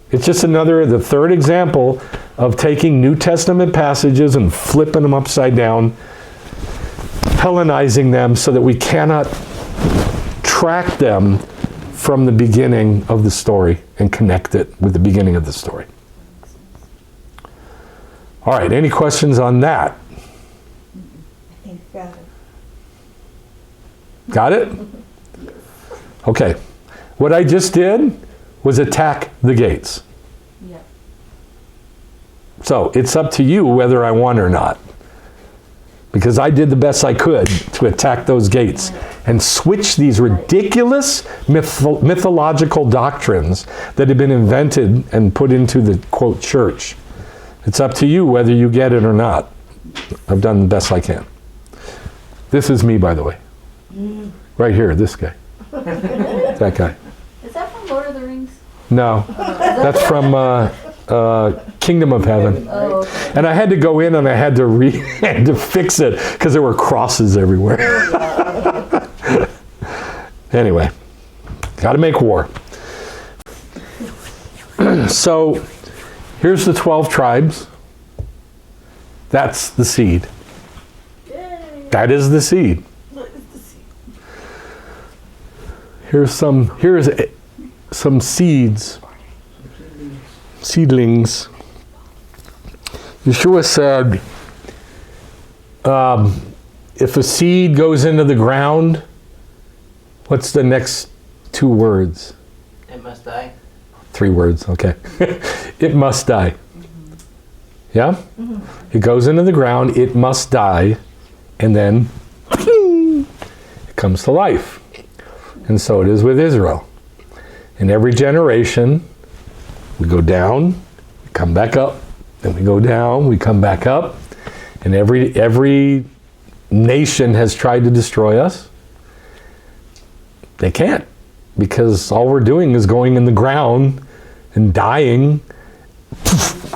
It's just the third example of taking New Testament passages and flipping them upside down, Hellenizing them so that we cannot track them from the beginning of the story and connect it with the beginning of the story. All right, any questions on that? I think got it. Got it? Okay. What I just did was attack the gates. Yeah. So it's up to you whether I won or not. Because I did the best I could to attack those gates and switch these ridiculous mythological doctrines that have been invented and put into the, quote, church. It's up to you whether you get it or not. I've done the best I can. This is me, by the way. Right here, this guy. That guy. Is that from Lord of the Rings? No, that's from Kingdom of Heaven. Oh, okay. And I had to go in and I had to had to fix it because there were crosses everywhere. Anyway, got to make war. So here's the 12 tribes. That's the seed. That is the seed. Here's some seeds, seedlings. Yeshua said, if a seed goes into the ground, what's the next 2 words? It must die. 3 words, okay. It must die. Yeah? It goes into the ground, it must die, and then it comes to life. And so it is with Israel. In every generation, we go down, we come back up, then we go down, we come back up, and every nation has tried to destroy us. They can't, because all we're doing is going in the ground and dying,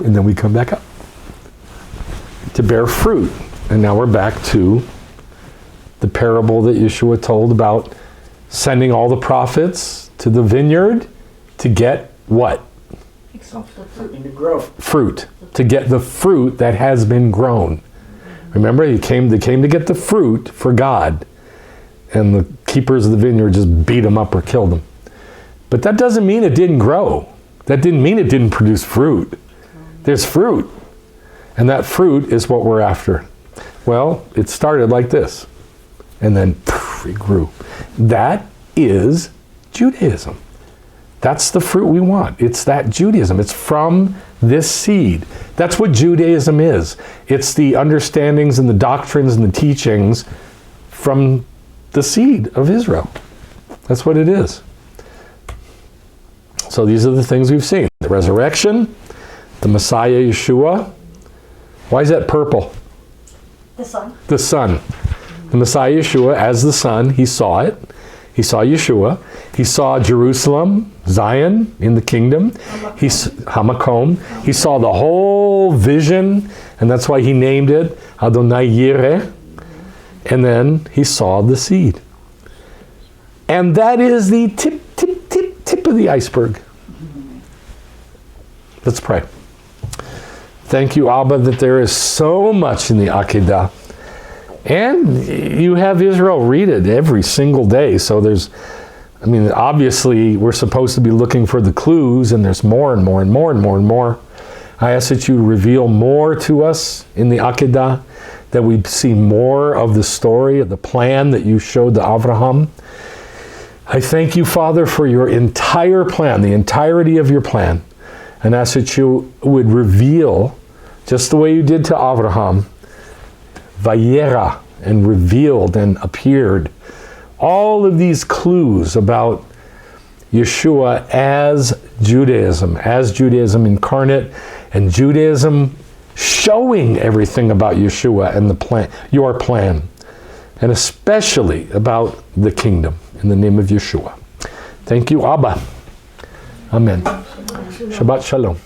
and then we come back up to bear fruit. And now we're back to the parable that Yeshua told about sending all the prophets to the vineyard to get what? Something to grow. Fruit. To get the fruit that has been grown. Remember, they came to get the fruit for God. And the keepers of the vineyard just beat them up or killed them. But that doesn't mean it didn't grow. That didn't mean it didn't produce fruit. There's fruit. And that fruit is what we're after. Well, it started like this. And then it grew. That is Judaism. That's the fruit we want. It's that Judaism. It's from this seed. That's what Judaism is. It's the understandings and the doctrines and the teachings from the seed of Israel. That's what it is. So these are the things we've seen. The resurrection, the Messiah Yeshua. Why is that purple? The sun. The sun. The Messiah Yeshua, as the sun, he saw it. He saw Yeshua. He saw Jerusalem, Zion in the kingdom. Hamakom. He saw the whole vision, and that's why he named it Adonai Yireh. And then he saw the seed. And that is the tip of the iceberg. Let's pray. Thank you, Abba, that there is so much in the Akedah. And you have Israel read it every single day. So obviously we're supposed to be looking for the clues, and there's more and more and more and more and more. I ask that you reveal more to us in the Akedah, that we see more of the story, of the plan that you showed to Abraham. I thank you, Father, for your entire plan, the entirety of your plan, and ask that you would reveal, just the way you did to Abraham, Vayera, and revealed and appeared all of these clues about Yeshua as Judaism incarnate, and Judaism showing everything about Yeshua and the plan, your plan, and especially about the kingdom, in the name of Yeshua. Thank you, Abba. Amen. Shabbat Shalom.